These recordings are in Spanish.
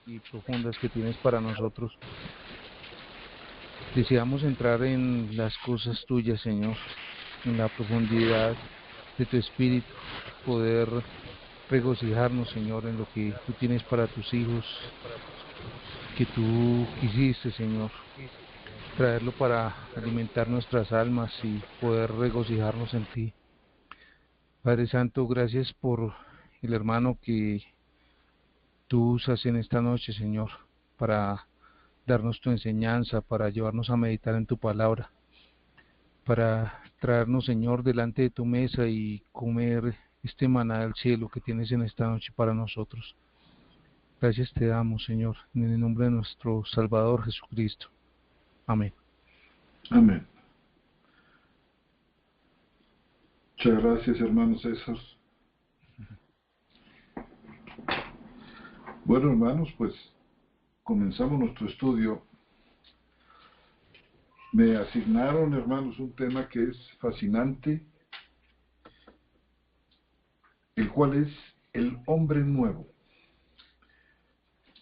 y profundas que tienes para nosotros. Deseamos entrar en las cosas tuyas, Señor, en la profundidad de tu espíritu, poder regocijarnos, Señor, en lo que tú tienes para tus hijos, que tú quisiste, Señor, traerlo para alimentar nuestras almas y poder regocijarnos en ti. Padre Santo, gracias por el hermano que tú usas en esta noche, Señor, para darnos tu enseñanza, para llevarnos a meditar en tu palabra, para traernos, Señor, delante de tu mesa y comer este maná del cielo que tienes en esta noche para nosotros. Gracias te damos, Señor, en el nombre de nuestro Salvador Jesucristo. Amén. Amén. Muchas gracias, hermano César. Bueno, hermanos, pues comenzamos nuestro estudio. Me asignaron, hermanos, un tema que es fascinante, el cual es el hombre nuevo.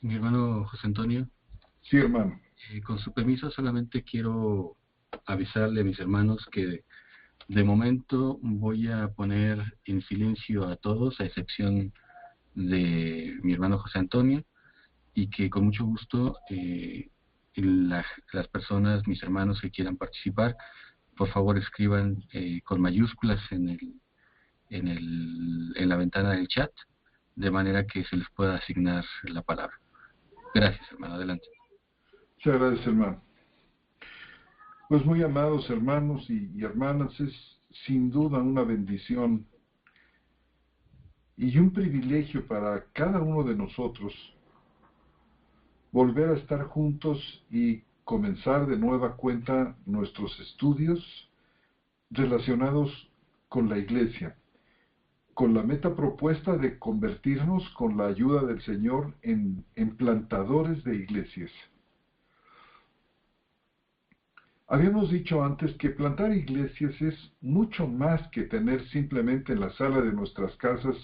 Mi hermano José Antonio. Sí, hermano. Con su permiso, solamente quiero avisarle a mis hermanos que de momento voy a poner en silencio a todos, a excepción de mi hermano José Antonio, y que con mucho gusto las personas, mis hermanos que quieran participar, por favor escriban con mayúsculas en la ventana del chat, de manera que se les pueda asignar la palabra. Gracias, hermano. Adelante. Muchas gracias, hermano. Pues muy amados hermanos y hermanas, es sin duda una bendición y un privilegio para cada uno de nosotros volver a estar juntos y comenzar de nueva cuenta nuestros estudios relacionados con la Iglesia, con la meta propuesta de convertirnos con la ayuda del Señor en plantadores de iglesias. Habíamos dicho antes que plantar iglesias es mucho más que tener simplemente en la sala de nuestras casas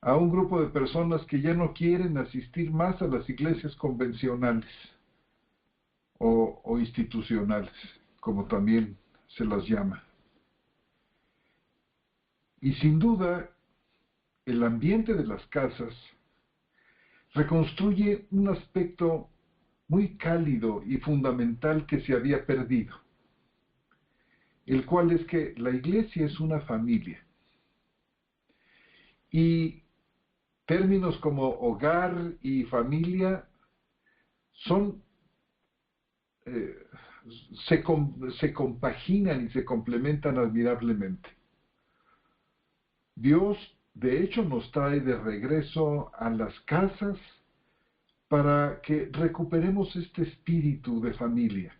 a un grupo de personas que ya no quieren asistir más a las iglesias convencionales o institucionales, como también se las llama. Y sin duda, el ambiente de las casas reconstruye un aspecto muy cálido y fundamental que se había perdido, el cual es que la iglesia es una familia. Y términos como hogar y familia se compaginan y se complementan admirablemente. Dios, de hecho, nos trae de regreso a las casas para que recuperemos este espíritu de familia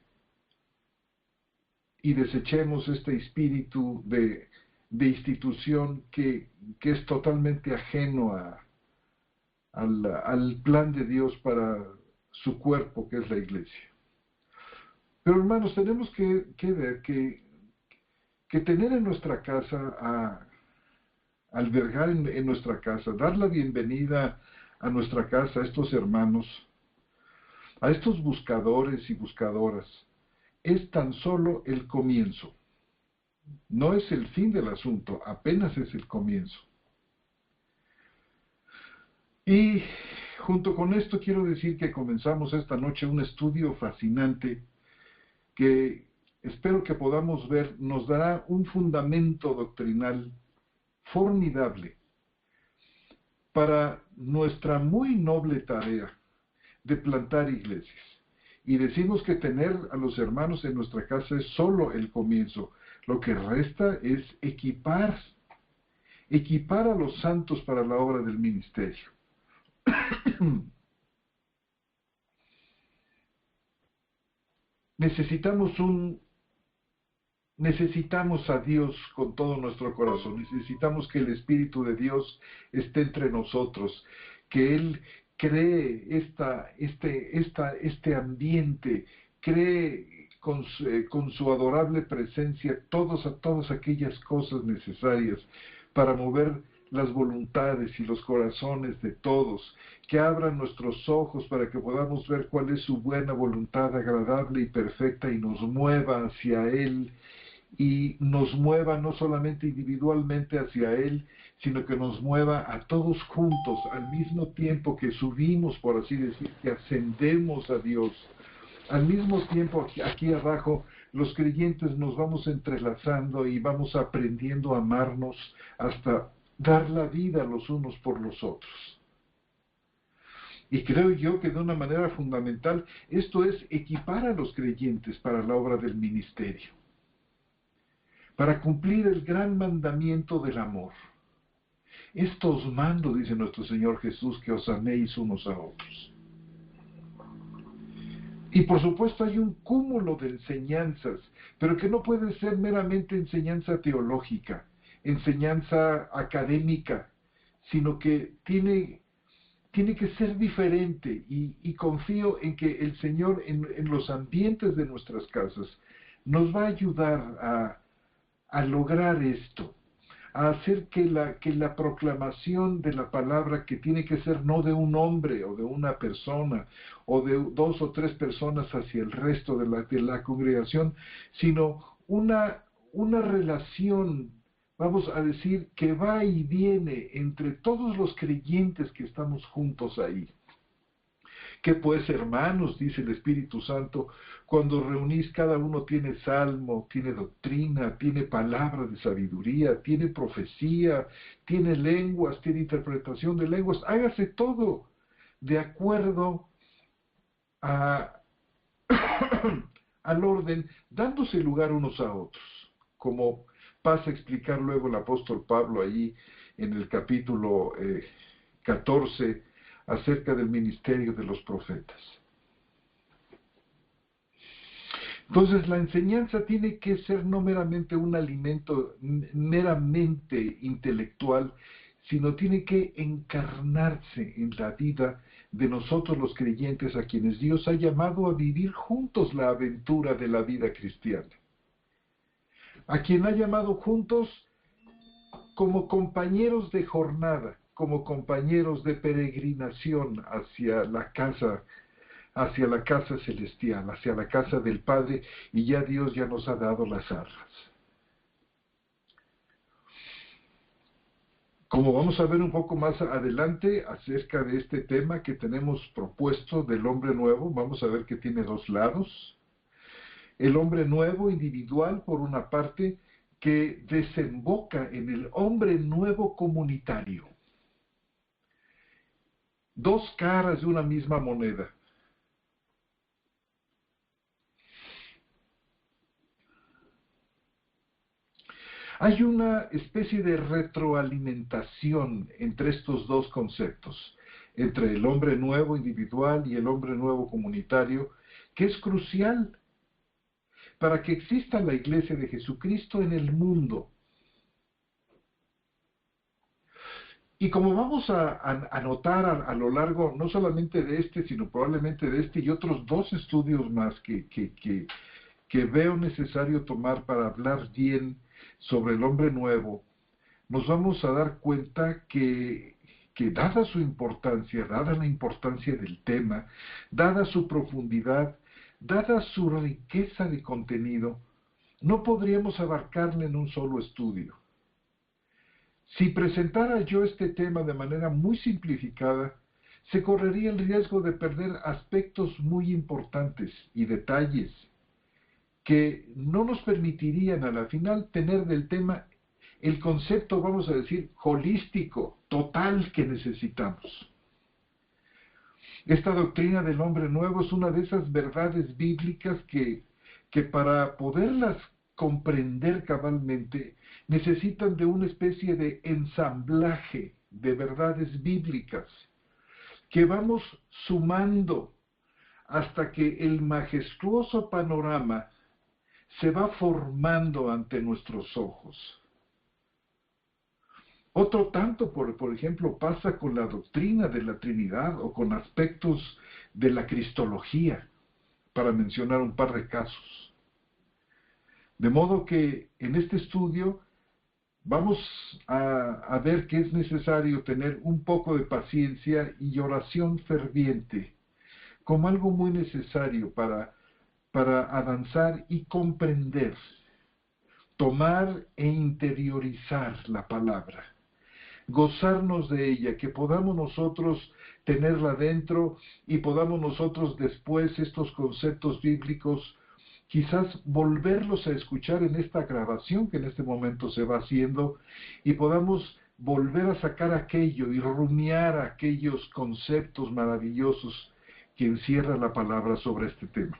y desechemos este espíritu de institución que es totalmente ajeno al plan de Dios para su cuerpo, que es la iglesia. Pero hermanos, tenemos que ver que tener en nuestra casa, albergar en nuestra casa, dar la bienvenida a nuestra casa, a estos hermanos, a estos buscadores y buscadoras, es tan solo el comienzo. No es el fin del asunto, apenas es el comienzo. Y junto con esto quiero decir que comenzamos esta noche un estudio fascinante que espero que podamos ver, nos dará un fundamento doctrinal formidable para nuestra muy noble tarea de plantar iglesias. Y decimos que tener a los hermanos en nuestra casa es solo el comienzo. Lo que resta es equipar a los santos para la obra del ministerio. Necesitamos a Dios con todo nuestro corazón. Necesitamos que el Espíritu de Dios esté entre nosotros, que Él cree este ambiente, cree con su adorable presencia todas aquellas cosas necesarias para mover las voluntades y los corazones de todos, que abra nuestros ojos para que podamos ver cuál es su buena voluntad agradable y perfecta y nos mueva hacia Él, y nos mueva no solamente individualmente hacia Él, sino que nos mueva a todos juntos al mismo tiempo que subimos, por así decir, que ascendemos a Dios. Al mismo tiempo, aquí abajo, los creyentes nos vamos entrelazando y vamos aprendiendo a amarnos hasta dar la vida los unos por los otros. Y creo yo que de una manera fundamental, esto es equipar a los creyentes para la obra del ministerio, para cumplir el gran mandamiento del amor. Esto os mando, dice nuestro Señor Jesús, que os améis unos a otros. Y por supuesto hay un cúmulo de enseñanzas, pero que no puede ser meramente enseñanza teológica, enseñanza académica, sino que tiene que ser diferente, y confío en que el Señor en los ambientes de nuestras casas nos va a ayudar a lograr esto, a hacer que la proclamación de la palabra, que tiene que ser no de un hombre o de una persona o de 2 o 3 personas hacia el resto de la congregación, sino una relación, vamos a decir, que va y viene entre todos los creyentes que estamos juntos ahí. Que pues, hermanos, dice el Espíritu Santo, cuando reunís, cada uno tiene salmo, tiene doctrina, tiene palabra de sabiduría, tiene profecía, tiene lenguas, tiene interpretación de lenguas. Hágase todo de acuerdo al orden, dándose lugar unos a otros, como pasa a explicar luego el apóstol Pablo allí en el capítulo 14, acerca del ministerio de los profetas. Entonces la enseñanza tiene que ser no meramente un alimento meramente intelectual, sino tiene que encarnarse en la vida de nosotros los creyentes, a quienes Dios ha llamado a vivir juntos la aventura de la vida cristiana. A quien ha llamado juntos como compañeros de jornada, como compañeros de peregrinación hacia la casa celestial, hacia la casa del Padre, y ya Dios ya nos ha dado las arras. Como vamos a ver un poco más adelante acerca de este tema que tenemos propuesto del hombre nuevo, vamos a ver que tiene 2 lados. El hombre nuevo individual, por una parte, que desemboca en el hombre nuevo comunitario. 2 caras de una misma moneda. Hay una especie de retroalimentación entre estos 2 conceptos, entre el hombre nuevo individual y el hombre nuevo comunitario, que es crucial para que exista la Iglesia de Jesucristo en el mundo. Y como vamos a notar a lo largo, no solamente de este, sino probablemente de este y otros 2 estudios más que veo necesario tomar para hablar bien sobre el hombre nuevo, nos vamos a dar cuenta que dada su importancia, dada la importancia del tema, dada su profundidad, dada su riqueza de contenido, no podríamos abarcarle en un solo estudio. Si presentara yo este tema de manera muy simplificada, se correría el riesgo de perder aspectos muy importantes y detalles que no nos permitirían a la final tener del tema el concepto, vamos a decir, holístico, total que necesitamos. Esta doctrina del hombre nuevo es una de esas verdades bíblicas que para poderlas comprender cabalmente necesitan de una especie de ensamblaje de verdades bíblicas que vamos sumando hasta que el majestuoso panorama se va formando ante nuestros ojos. Otro tanto, por ejemplo, pasa con la doctrina de la Trinidad o con aspectos de la cristología, para mencionar un par de casos. De modo que en este estudio Vamos a ver que es necesario tener un poco de paciencia y oración ferviente como algo muy necesario para avanzar y comprender, tomar e interiorizar la palabra, gozarnos de ella, que podamos nosotros tenerla dentro y podamos nosotros después estos conceptos bíblicos quizás volverlos a escuchar en esta grabación que en este momento se va haciendo y podamos volver a sacar aquello y rumiar aquellos conceptos maravillosos que encierra la palabra sobre este tema.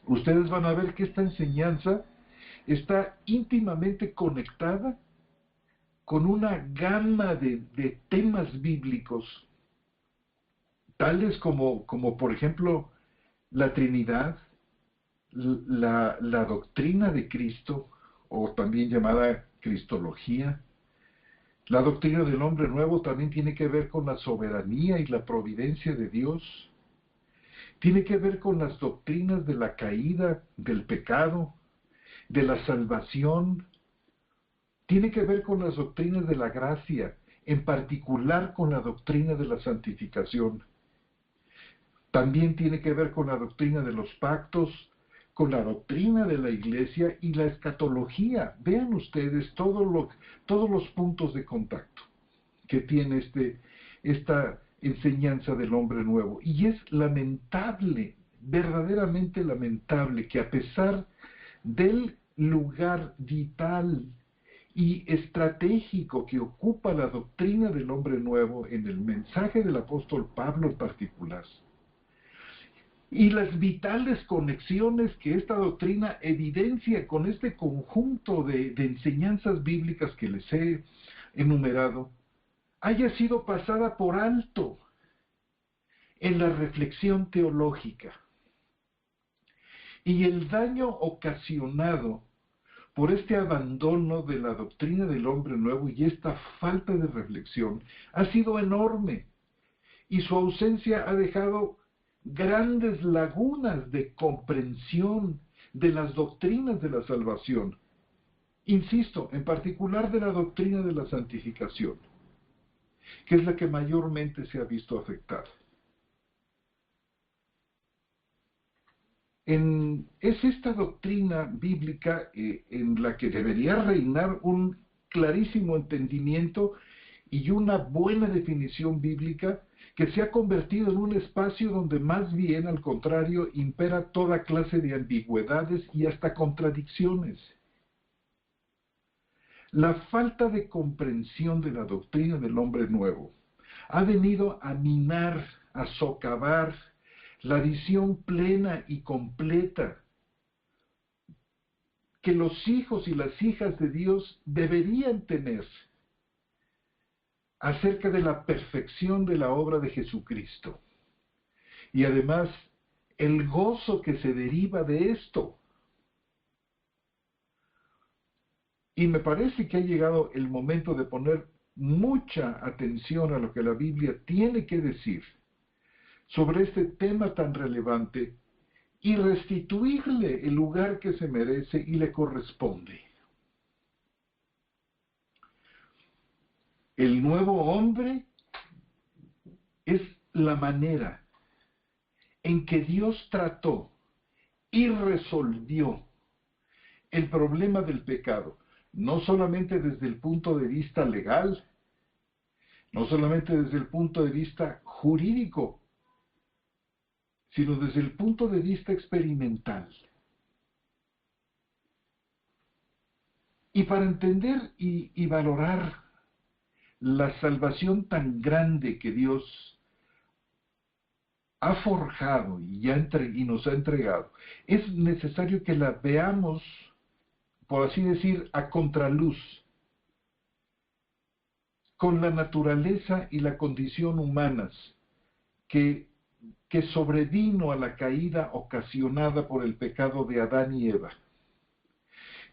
Ustedes van a ver que esta enseñanza está íntimamente conectada con una gama de temas bíblicos, tales como por ejemplo la Trinidad, la doctrina de Cristo, o también llamada Cristología. La doctrina del hombre nuevo también tiene que ver con la soberanía y la providencia de Dios. Tiene que ver con las doctrinas de la caída, del pecado, de la salvación. Tiene que ver con las doctrinas de la gracia, en particular con la doctrina de la santificación. También tiene que ver con la doctrina de los pactos, con la doctrina de la iglesia y la escatología. Vean ustedes todos los puntos de contacto que tiene esta enseñanza del hombre nuevo. Y es lamentable, verdaderamente lamentable, que a pesar del lugar vital y estratégico que ocupa la doctrina del hombre nuevo en el mensaje del apóstol Pablo en particular, y las vitales conexiones que esta doctrina evidencia con este conjunto de enseñanzas bíblicas que les he enumerado, haya sido pasada por alto en la reflexión teológica. Y el daño ocasionado por este abandono de la doctrina del hombre nuevo y esta falta de reflexión ha sido enorme, y su ausencia ha dejado grandes lagunas de comprensión de las doctrinas de la salvación. Insisto, en particular de la doctrina de la santificación, que es la que mayormente se ha visto afectada. Es esta doctrina bíblica en la que debería reinar un clarísimo entendimiento y una buena definición bíblica, que se ha convertido en un espacio donde más bien, al contrario, impera toda clase de ambigüedades y hasta contradicciones. La falta de comprensión de la doctrina del hombre nuevo ha venido a minar, a socavar la visión plena y completa que los hijos y las hijas de Dios deberían tener acerca de la perfección de la obra de Jesucristo. Y además, el gozo que se deriva de esto. Y me parece que ha llegado el momento de poner mucha atención a lo que la Biblia tiene que decir sobre este tema tan relevante y restituirle el lugar que se merece y le corresponde. El nuevo hombre es la manera en que Dios trató y resolvió el problema del pecado, no solamente desde el punto de vista legal, no solamente desde el punto de vista jurídico, sino desde el punto de vista experimental. Y para entender y valorar la salvación tan grande que Dios ha forjado y nos ha entregado, es necesario que la veamos, por así decir, a contraluz, con la naturaleza y la condición humanas que sobrevino a la caída ocasionada por el pecado de Adán y Eva,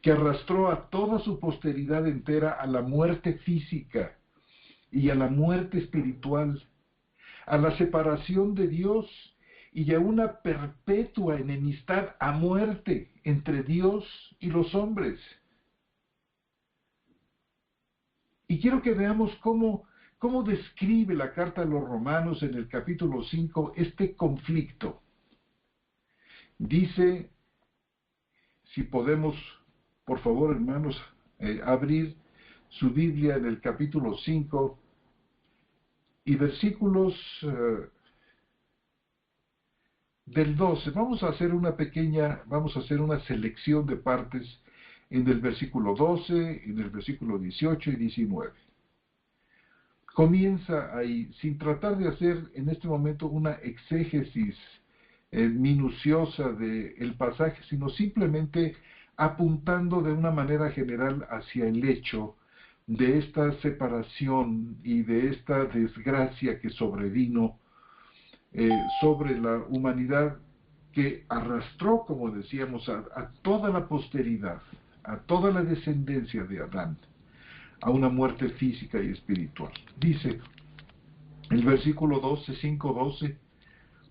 que arrastró a toda su posteridad entera a la muerte física y a la muerte espiritual, a la separación de Dios y a una perpetua enemistad a muerte entre Dios y los hombres. Y quiero que veamos cómo describe la carta a los Romanos en el capítulo 5 este conflicto. Dice, si podemos, por favor, hermanos, abrir su Biblia en el capítulo 5 y versículos del 12. Vamos a hacer una selección de partes en el versículo 12, en el versículo 18 y 19. Comienza ahí, sin tratar de hacer en este momento una exégesis minuciosa del pasaje, sino simplemente apuntando de una manera general hacia el hecho de esta separación y de esta desgracia que sobrevino sobre la humanidad, que arrastró, como decíamos, a toda la posteridad, a toda la descendencia de Adán, a una muerte física y espiritual. Dice el versículo 12, 5:12,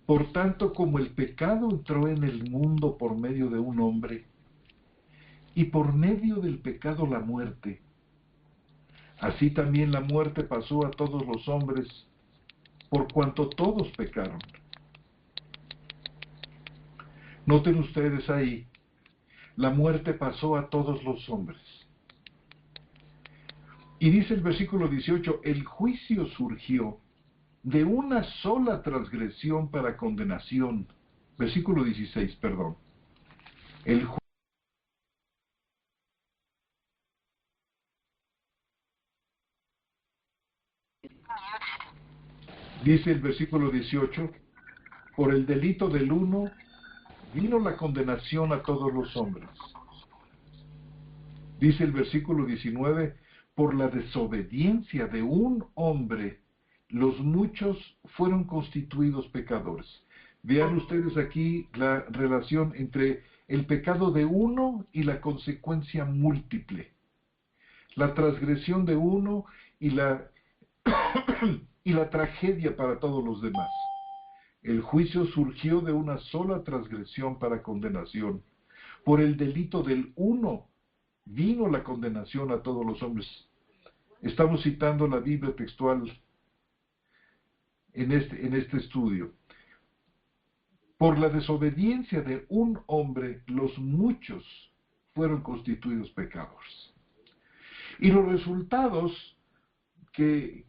por tanto, como el pecado entró en el mundo por medio de un hombre, y por medio del pecado la muerte, así también la muerte pasó a todos los hombres, por cuanto todos pecaron. Noten ustedes ahí, la muerte pasó a todos los hombres. Y dice el versículo 18, el juicio surgió de una sola transgresión para condenación. Versículo 16, perdón. Dice el versículo 18, por el delito del uno vino la condenación a todos los hombres. Dice el versículo 19, por la desobediencia de un hombre, los muchos fueron constituidos pecadores. Vean ustedes aquí la relación entre el pecado de uno y la consecuencia múltiple. La transgresión de uno y la tragedia para todos los demás. El juicio surgió de una sola transgresión para condenación. Por el delito del uno vino la condenación a todos los hombres. Estamos citando la Biblia textual en este estudio. Por la desobediencia de un hombre, los muchos fueron constituidos pecadores. Y los resultados que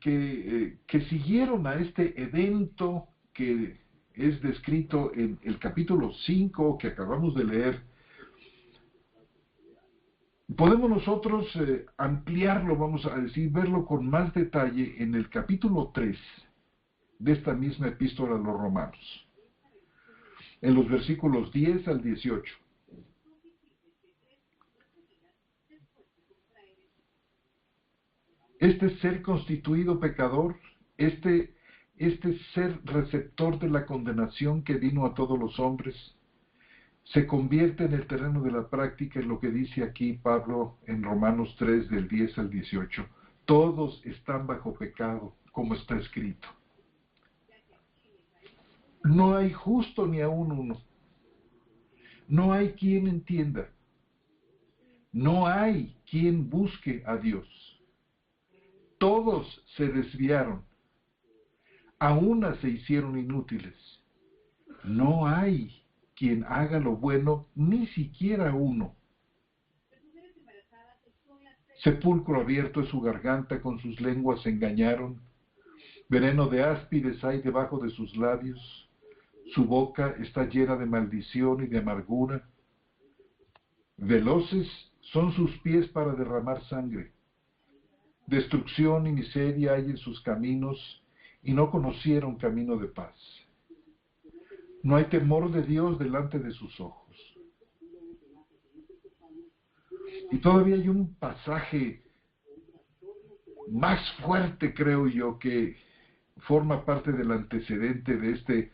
siguieron a este evento que es descrito en el capítulo 5 que acabamos de leer, podemos nosotros ampliarlo, vamos a decir, verlo con más detalle en el capítulo 3 de esta misma epístola a los Romanos, en los versículos 10 al 18. Este ser constituido pecador, este ser receptor de la condenación que vino a todos los hombres, se convierte en el terreno de la práctica en lo que dice aquí Pablo en Romanos 3 del 10 al 18. Todos están bajo pecado, como está escrito. No hay justo ni aun uno. No hay quien entienda. No hay quien busque a Dios. Todos se desviaron. A una se hicieron inútiles. No hay quien haga lo bueno, ni siquiera uno. Sepulcro abierto es su garganta, con sus lenguas se engañaron. Veneno de áspides hay debajo de sus labios. Su boca está llena de maldición y de amargura. Veloces son sus pies para derramar sangre. Destrucción y miseria hay en sus caminos, y no conocieron camino de paz. No hay temor de Dios delante de sus ojos. Y todavía hay un pasaje más fuerte, creo yo, que forma parte del antecedente de este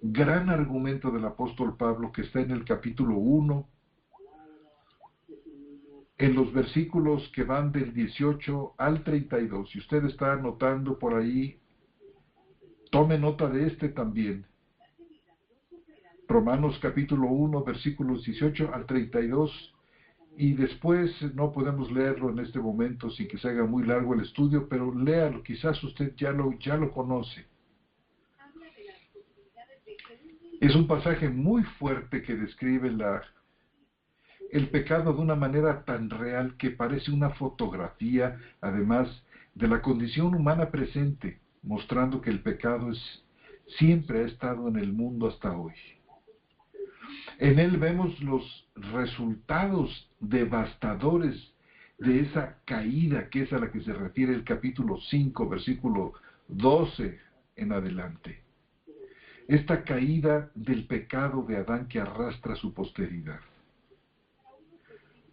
gran argumento del apóstol Pablo, que está en el capítulo 1, en los versículos que van del 18 al 32. Si usted está anotando por ahí, tome nota de este también. Romanos capítulo 1, versículos 18 al 32, y después no podemos leerlo en este momento sin que se haga muy largo el estudio, pero léalo, quizás usted ya lo conoce. Es un pasaje muy fuerte que describe el pecado de una manera tan real que parece una fotografía, además, de la condición humana presente, mostrando que el pecado siempre ha estado en el mundo hasta hoy. En él vemos los resultados devastadores de esa caída, que es a la que se refiere el capítulo 5, versículo 12 en adelante. Esta caída del pecado de Adán que arrastra su posteridad.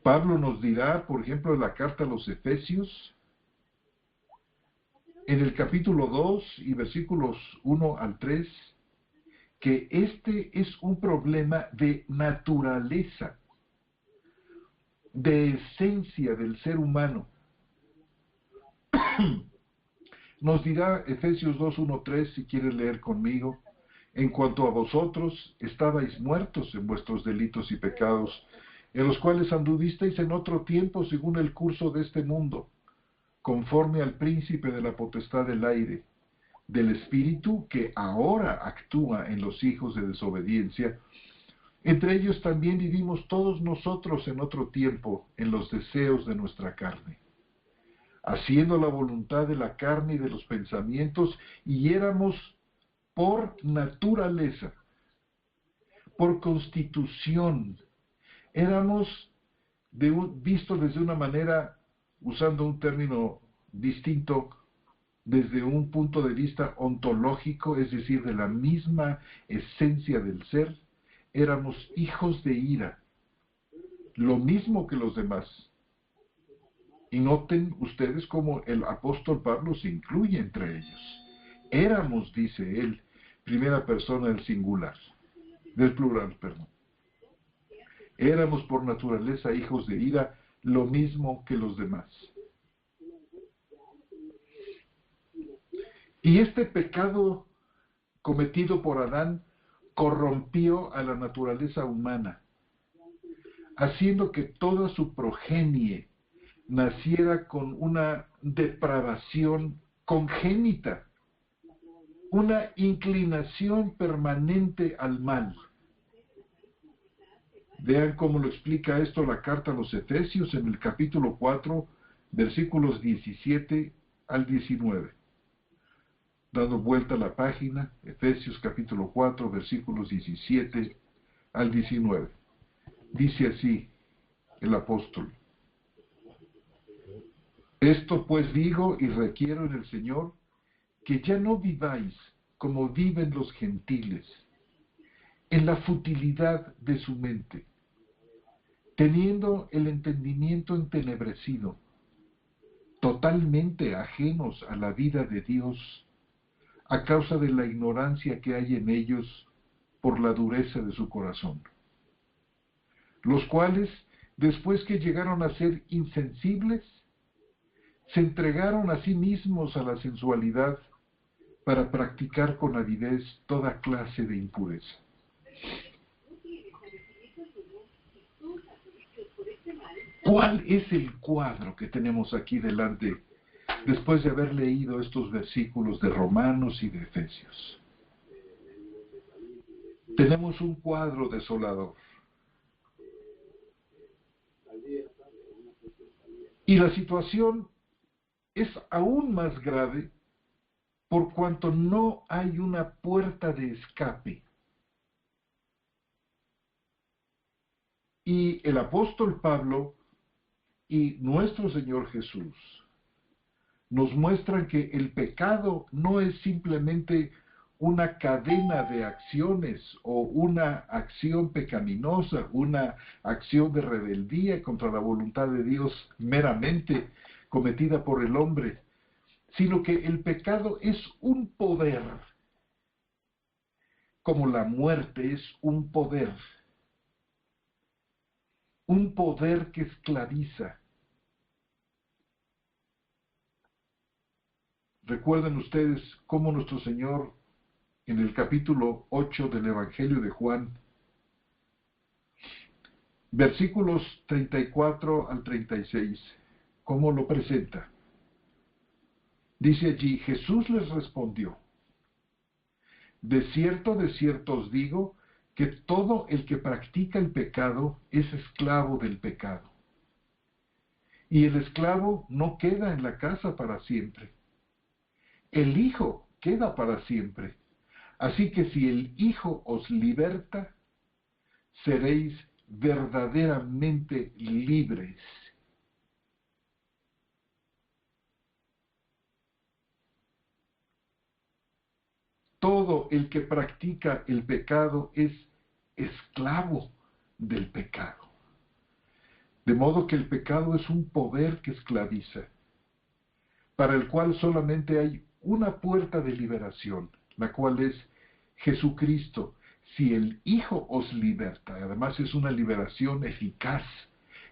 Pablo nos dirá, por ejemplo, en la carta a los Efesios, en el capítulo 2 y versículos 1 al 3, que este es un problema de naturaleza, de esencia del ser humano. Nos dirá Efesios 2, 1, 3, si quiere leer conmigo: en cuanto a vosotros, estabais muertos en vuestros delitos y pecados, en los cuales anduvisteis en otro tiempo según el curso de este mundo, conforme al príncipe de la potestad del aire, del espíritu que ahora actúa en los hijos de desobediencia. Entre ellos también vivimos todos nosotros en otro tiempo en los deseos de nuestra carne, haciendo la voluntad de la carne y de los pensamientos, y éramos por naturaleza, por constitución, éramos vistos desde una manera, usando un término distinto, desde un punto de vista ontológico, es decir, de la misma esencia del ser, éramos hijos de ira, lo mismo que los demás. Y noten ustedes cómo el apóstol Pablo se incluye entre ellos. Éramos, dice él, primera persona del singular, del plural, perdón. Éramos por naturaleza hijos de ira, lo mismo que los demás. Y este pecado cometido por Adán corrompió a la naturaleza humana, haciendo que toda su progenie naciera con una depravación congénita, una inclinación permanente al mal. Vean cómo lo explica esto la carta a los Efesios en el capítulo 4, versículos 17 al 19. Dando vuelta a la página, Efesios capítulo 4, versículos 17 al 19. Dice así el apóstol: esto pues digo y requiero en el Señor, que ya no viváis como viven los gentiles, en la futilidad de su mente, teniendo el entendimiento entenebrecido, totalmente ajenos a la vida de Dios, a causa de la ignorancia que hay en ellos por la dureza de su corazón, los cuales, después que llegaron a ser insensibles, se entregaron a sí mismos a la sensualidad para practicar con avidez toda clase de impureza. ¿Cuál es el cuadro que tenemos aquí delante después de haber leído estos versículos de Romanos y de Efesios? Tenemos un cuadro desolador. Y la situación es aún más grave por cuanto no hay una puerta de escape. Y el apóstol Pablo y nuestro Señor Jesús nos muestran que el pecado no es simplemente una cadena de acciones o una acción pecaminosa, una acción de rebeldía contra la voluntad de Dios meramente cometida por el hombre, sino que el pecado es un poder, como la muerte es un poder que esclaviza. Recuerden ustedes cómo nuestro Señor, en el capítulo 8 del Evangelio de Juan, Versículos 34 al 36. ¿Cómo lo presenta? Dice allí, Jesús les respondió, de cierto os digo, que todo el que practica el pecado es esclavo del pecado. Y el esclavo no queda en la casa para siempre. El Hijo queda para siempre. Así que si el Hijo os liberta, seréis verdaderamente libres. Todo el que practica el pecado es esclavo del pecado. De modo que el pecado es un poder que esclaviza, para el cual solamente hay una puerta de liberación, la cual es Jesucristo. Si el Hijo os liberta, además es una liberación eficaz,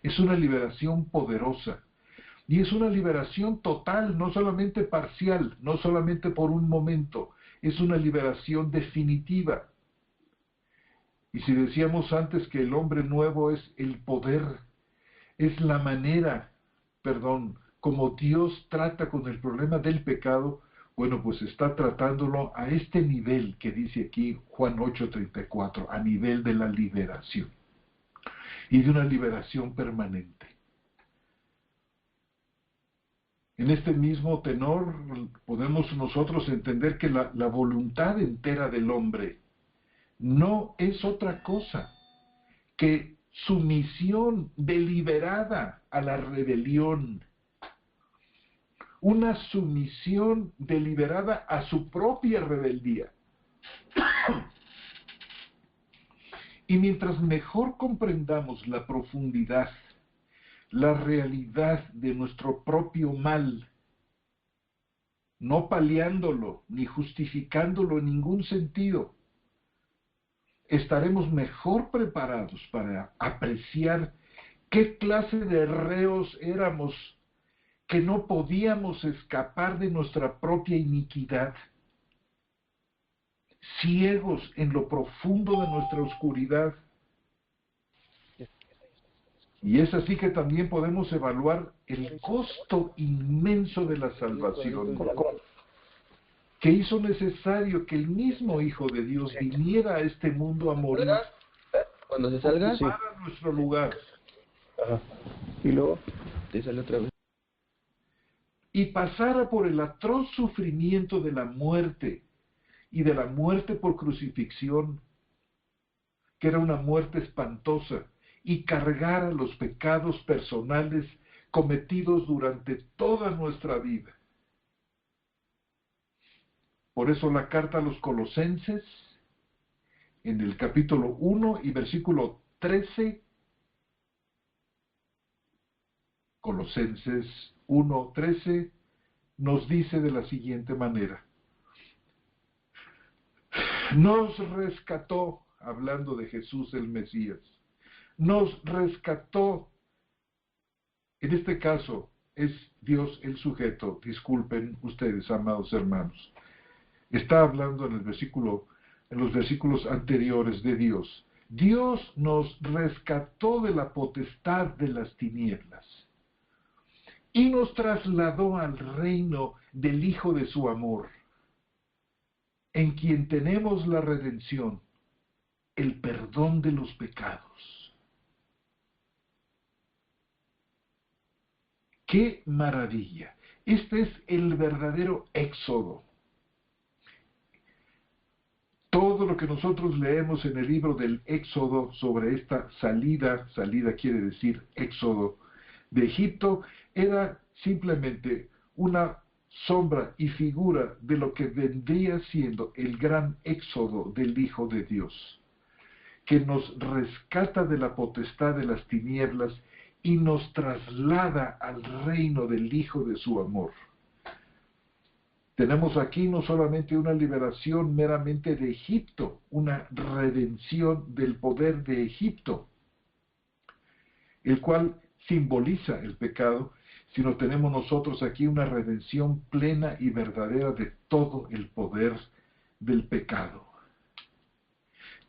es una liberación poderosa, y es una liberación total, no solamente parcial, no solamente por un momento, es una liberación definitiva. Y si decíamos antes que el hombre nuevo es el poder, es la manera, como Dios trata con el problema del pecado, bueno, pues está tratándolo a este nivel que dice aquí Juan 8:34, a nivel de la liberación, y de una liberación permanente. En este mismo tenor podemos nosotros entender que la voluntad entera del hombre no es otra cosa que sumisión deliberada a la rebelión, una sumisión deliberada a su propia rebeldía. Y mientras mejor comprendamos la profundidad, la realidad de nuestro propio mal, no paliándolo ni justificándolo en ningún sentido, estaremos mejor preparados para apreciar qué clase de reos éramos, que no podíamos escapar de nuestra propia iniquidad, ciegos en lo profundo de nuestra oscuridad. Y es así que también podemos evaluar el costo inmenso de la salvación, que hizo necesario que el mismo Hijo de Dios viniera a este mundo a morir, cuando se salga, para nuestro lugar. Ajá. Y luego te sale otra vez. Y pasara por el atroz sufrimiento de la muerte, y de la muerte por crucifixión, que era una muerte espantosa, y cargara los pecados personales cometidos durante toda nuestra vida. Por eso la carta a los Colosenses, en el capítulo 1 y versículo 13, Colosenses 1:13, nos dice de la siguiente manera: nos rescató, hablando de Jesús el Mesías, nos rescató. En este caso es Dios el sujeto, disculpen ustedes, amados hermanos. Está hablando en los versículos anteriores de Dios. Dios nos rescató de la potestad de las tinieblas y nos trasladó al reino del Hijo de su amor, en quien tenemos la redención, el perdón de los pecados. ¡Qué maravilla! Este es el verdadero éxodo. Todo lo que nosotros leemos en el libro del Éxodo sobre esta salida quiere decir éxodo de Egipto, era simplemente una sombra y figura de lo que vendría siendo el gran éxodo del Hijo de Dios, que nos rescata de la potestad de las tinieblas y nos traslada al reino del Hijo de su amor. Tenemos aquí no solamente una liberación meramente de Egipto, una redención del poder de Egipto, el cual simboliza el pecado, sino tenemos nosotros aquí una redención plena y verdadera de todo el poder del pecado.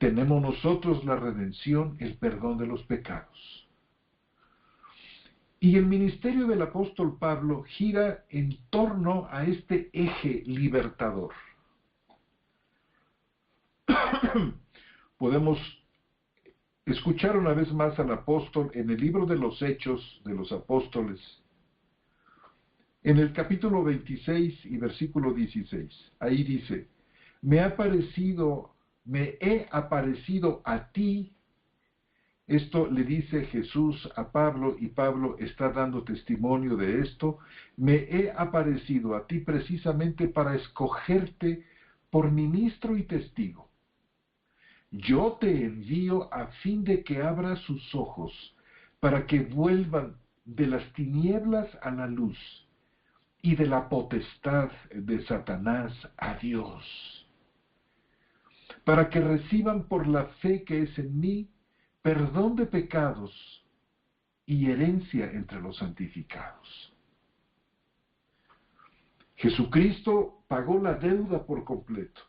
tenemos nosotros la redención, el perdón de los pecados. Y el ministerio del apóstol Pablo gira en torno a este eje libertador. Podemos escuchar una vez más al apóstol en el libro de los Hechos de los Apóstoles, en el capítulo 26 y versículo 16. Ahí dice: me he aparecido a ti. Esto le dice Jesús a Pablo, y Pablo está dando testimonio de esto. Me he aparecido a ti precisamente para escogerte por ministro y testigo. Yo te envío a fin de que abras sus ojos, para que vuelvan de las tinieblas a la luz, y de la potestad de Satanás a Dios, para que reciban por la fe que es en mí perdón de pecados y herencia entre los santificados. Jesucristo pagó la deuda por completo,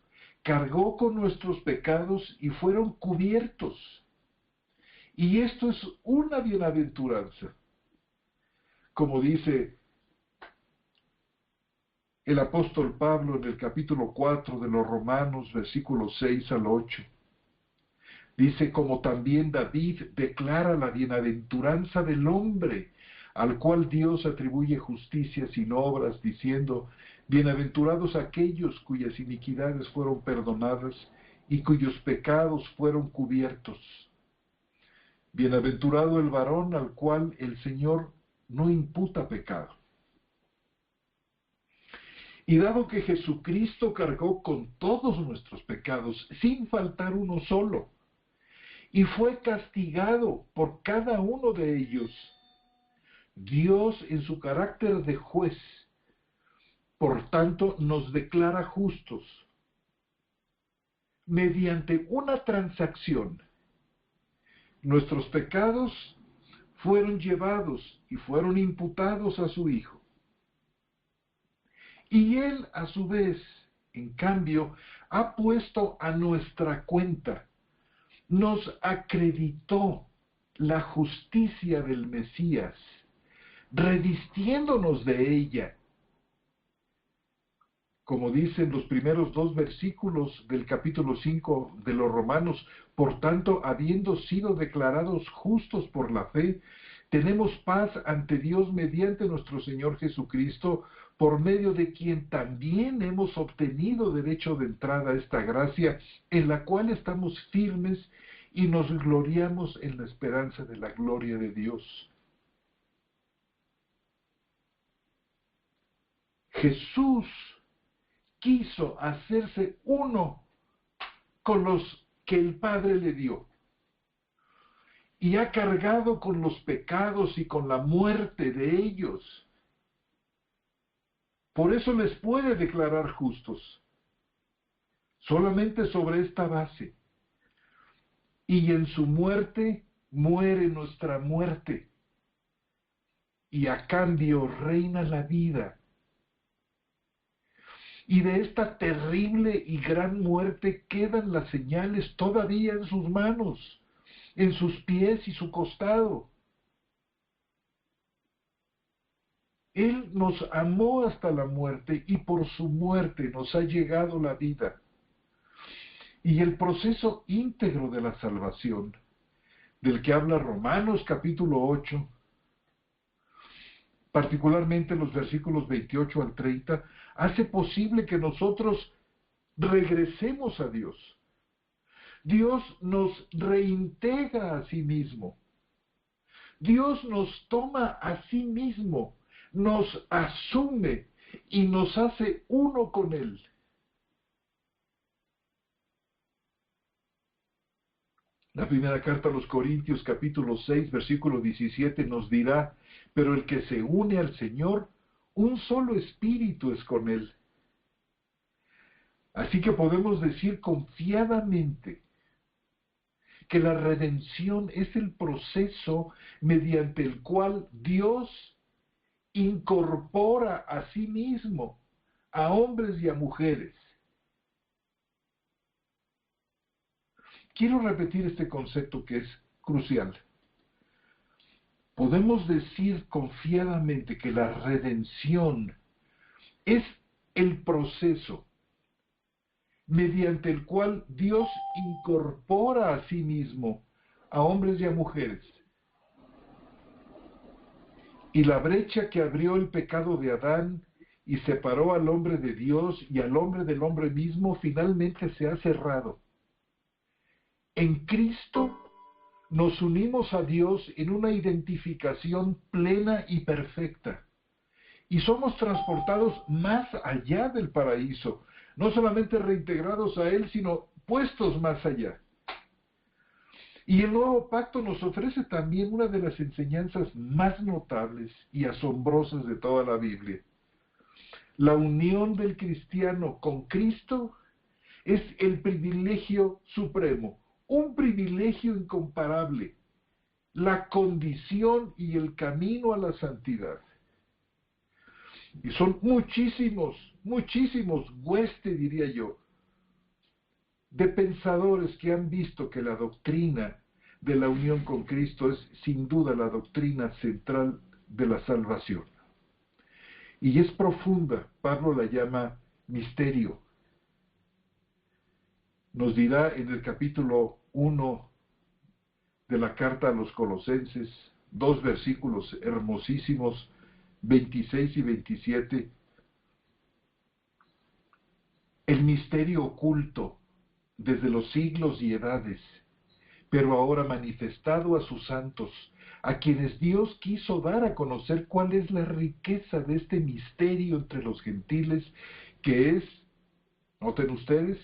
cargó con nuestros pecados y fueron cubiertos. Y esto es una bienaventuranza. Como dice el apóstol Pablo en el capítulo 4 de los Romanos, versículos 6 al 8. Dice: como también David declara la bienaventuranza del hombre, al cual Dios atribuye justicia sin obras, diciendo: bienaventurados aquellos cuyas iniquidades fueron perdonadas y cuyos pecados fueron cubiertos. Bienaventurado el varón al cual el Señor no imputa pecado. Y dado que Jesucristo cargó con todos nuestros pecados, sin faltar uno solo, y fue castigado por cada uno de ellos, Dios, en su carácter de juez, por tanto, nos declara justos mediante una transacción. Nuestros pecados fueron llevados y fueron imputados a su Hijo. Y Él, a su vez, en cambio, ha puesto a nuestra cuenta, nos acreditó la justicia del Mesías, revistiéndonos de ella. Como dicen los primeros 2 versículos del capítulo 5 de los Romanos: por tanto, habiendo sido declarados justos por la fe, tenemos paz ante Dios mediante nuestro Señor Jesucristo, por medio de quien también hemos obtenido derecho de entrada a esta gracia, en la cual estamos firmes y nos gloriamos en la esperanza de la gloria de Dios. Jesús quiso hacerse uno con los que el Padre le dio, y ha cargado con los pecados y con la muerte de ellos. Por eso les puede declarar justos, solamente sobre esta base. Y en su muerte muere nuestra muerte, y a cambio reina la vida. Y de esta terrible y gran muerte quedan las señales todavía en sus manos, en sus pies y su costado. Él nos amó hasta la muerte, y por su muerte nos ha llegado la vida. Y el proceso íntegro de la salvación, del que habla Romanos capítulo 8, particularmente los versículos 28 al 30, hace posible que nosotros regresemos a Dios. Dios nos reintegra a sí mismo. Dios nos toma a sí mismo, nos asume y nos hace uno con Él. La primera carta a los Corintios, capítulo 6, versículo 17, nos dirá: pero el que se une al Señor, un solo espíritu es con Él. Así que podemos decir confiadamente que la redención es el proceso mediante el cual Dios incorpora a sí mismo a hombres y a mujeres. Quiero repetir este concepto que es crucial. Podemos decir confiadamente que la redención es el proceso mediante el cual Dios incorpora a sí mismo a hombres y a mujeres. Y la brecha que abrió el pecado de Adán y separó al hombre de Dios y al hombre del hombre mismo, finalmente se ha cerrado. En Cristo nos unimos a Dios en una identificación plena y perfecta. Y somos transportados más allá del paraíso, no solamente reintegrados a Él, sino puestos más allá. Y el nuevo pacto nos ofrece también una de las enseñanzas más notables y asombrosas de toda la Biblia. La unión del cristiano con Cristo es el privilegio supremo, un privilegio incomparable, la condición y el camino a la santidad. Y son muchísimos hueste, diría yo, de pensadores que han visto que la doctrina de la unión con Cristo es sin duda la doctrina central de la salvación. Y es profunda, Pablo la llama misterio. Nos dirá en el capítulo 1 de la carta a los Colosenses, 2 versículos hermosísimos, 26 y 27, el misterio oculto desde los siglos y edades, pero ahora manifestado a sus santos, a quienes Dios quiso dar a conocer cuál es la riqueza de este misterio entre los gentiles, que es, noten ustedes,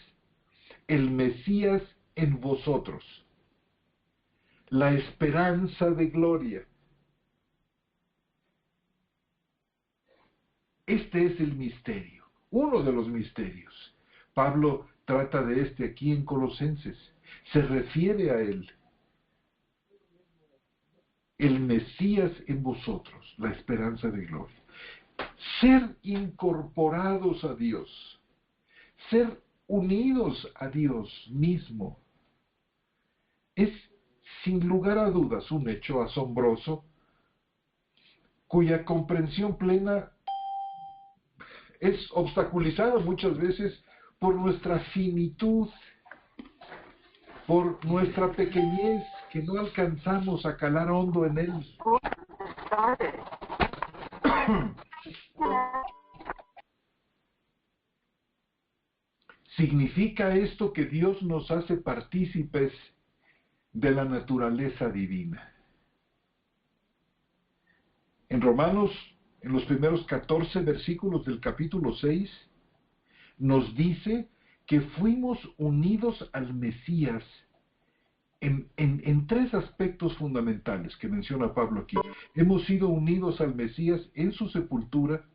el Mesías en vosotros, la esperanza de gloria. Este es el misterio, uno de los misterios. Pablo trata de este aquí en Colosenses, se refiere a él. El Mesías en vosotros, la esperanza de gloria. Ser incorporados a Dios, ser unidos a Dios mismo, es sin lugar a dudas un hecho asombroso, cuya comprensión plena es obstaculizada muchas veces por nuestra finitud, por nuestra pequeñez, que no alcanzamos a calar hondo en él. ¿Significa esto que Dios nos hace partícipes de la naturaleza divina? En Romanos, en los primeros 14 versículos del capítulo 6, nos dice que fuimos unidos al Mesías en tres aspectos fundamentales que menciona Pablo aquí. Hemos sido unidos al Mesías en su sepultura,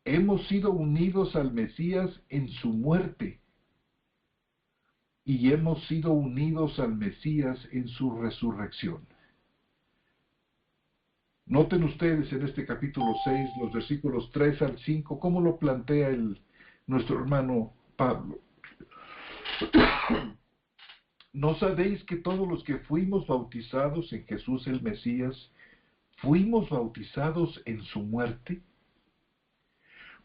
hemos sido unidos al Mesías en su muerte, y hemos sido unidos al Mesías en su resurrección. Noten ustedes en este capítulo 6, los versículos 3 al 5, cómo lo plantea nuestro hermano Pablo. ¿No sabéis que todos los que fuimos bautizados en Jesús el Mesías, fuimos bautizados en su muerte?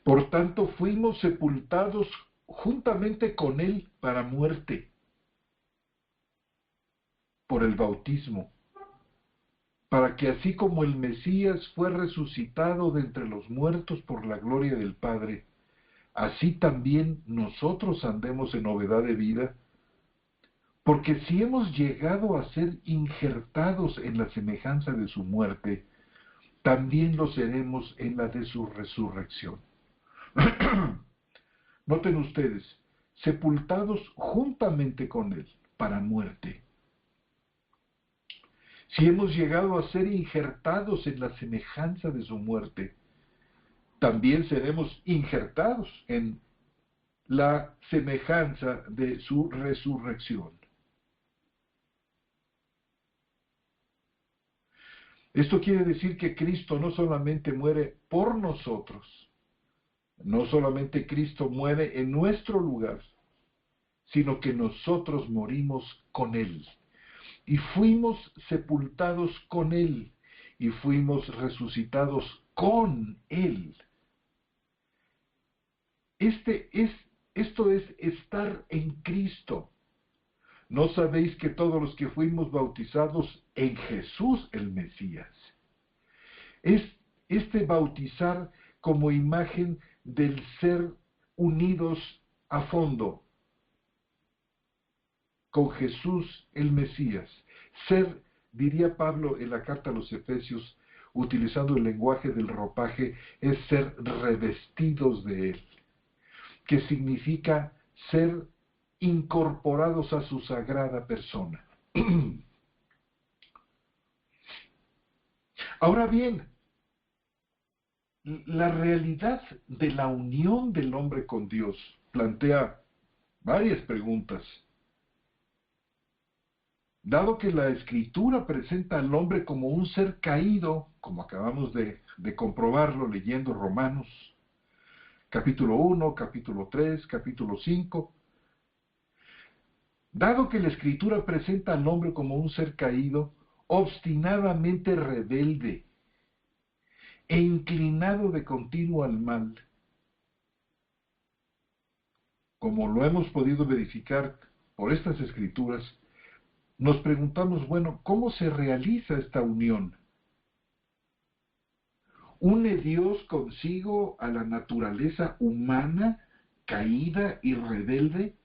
Por tanto, fuimos sepultados juntamente con él para muerte, por el bautismo, para que así como el Mesías fue resucitado de entre los muertos por la gloria del Padre, así también nosotros andemos en novedad de vida. Porque si hemos llegado a ser injertados en la semejanza de su muerte, también lo seremos en la de su resurrección. Noten ustedes, sepultados juntamente con él para muerte. Si hemos llegado a ser injertados en la semejanza de su muerte, también seremos injertados en la semejanza de su resurrección. Esto quiere decir que Cristo no solamente muere por nosotros, no solamente Cristo muere en nuestro lugar, sino que nosotros morimos con Él. Y fuimos sepultados con Él, y fuimos resucitados con Él. Esto es estar en Cristo. ¿No sabéis que todos los que fuimos bautizados en Jesús el Mesías? Es este bautizar como imagen del ser unidos a fondo con Jesús el Mesías. Ser, diría Pablo en la carta a los Efesios, utilizando el lenguaje del ropaje, es ser revestidos de Él, que significa ser incorporados a su sagrada persona. Ahora bien, la realidad de la unión del hombre con Dios plantea varias preguntas. Dado que la Escritura presenta al hombre como un ser caído, como acabamos de comprobarlo leyendo Romanos, capítulo 1, capítulo 3, capítulo 5, dado que la Escritura presenta al hombre como un ser caído, obstinadamente rebelde e inclinado de continuo al mal, como lo hemos podido verificar por estas Escrituras, nos preguntamos, bueno, ¿cómo se realiza esta unión? ¿Une Dios consigo a la naturaleza humana, caída y rebelde?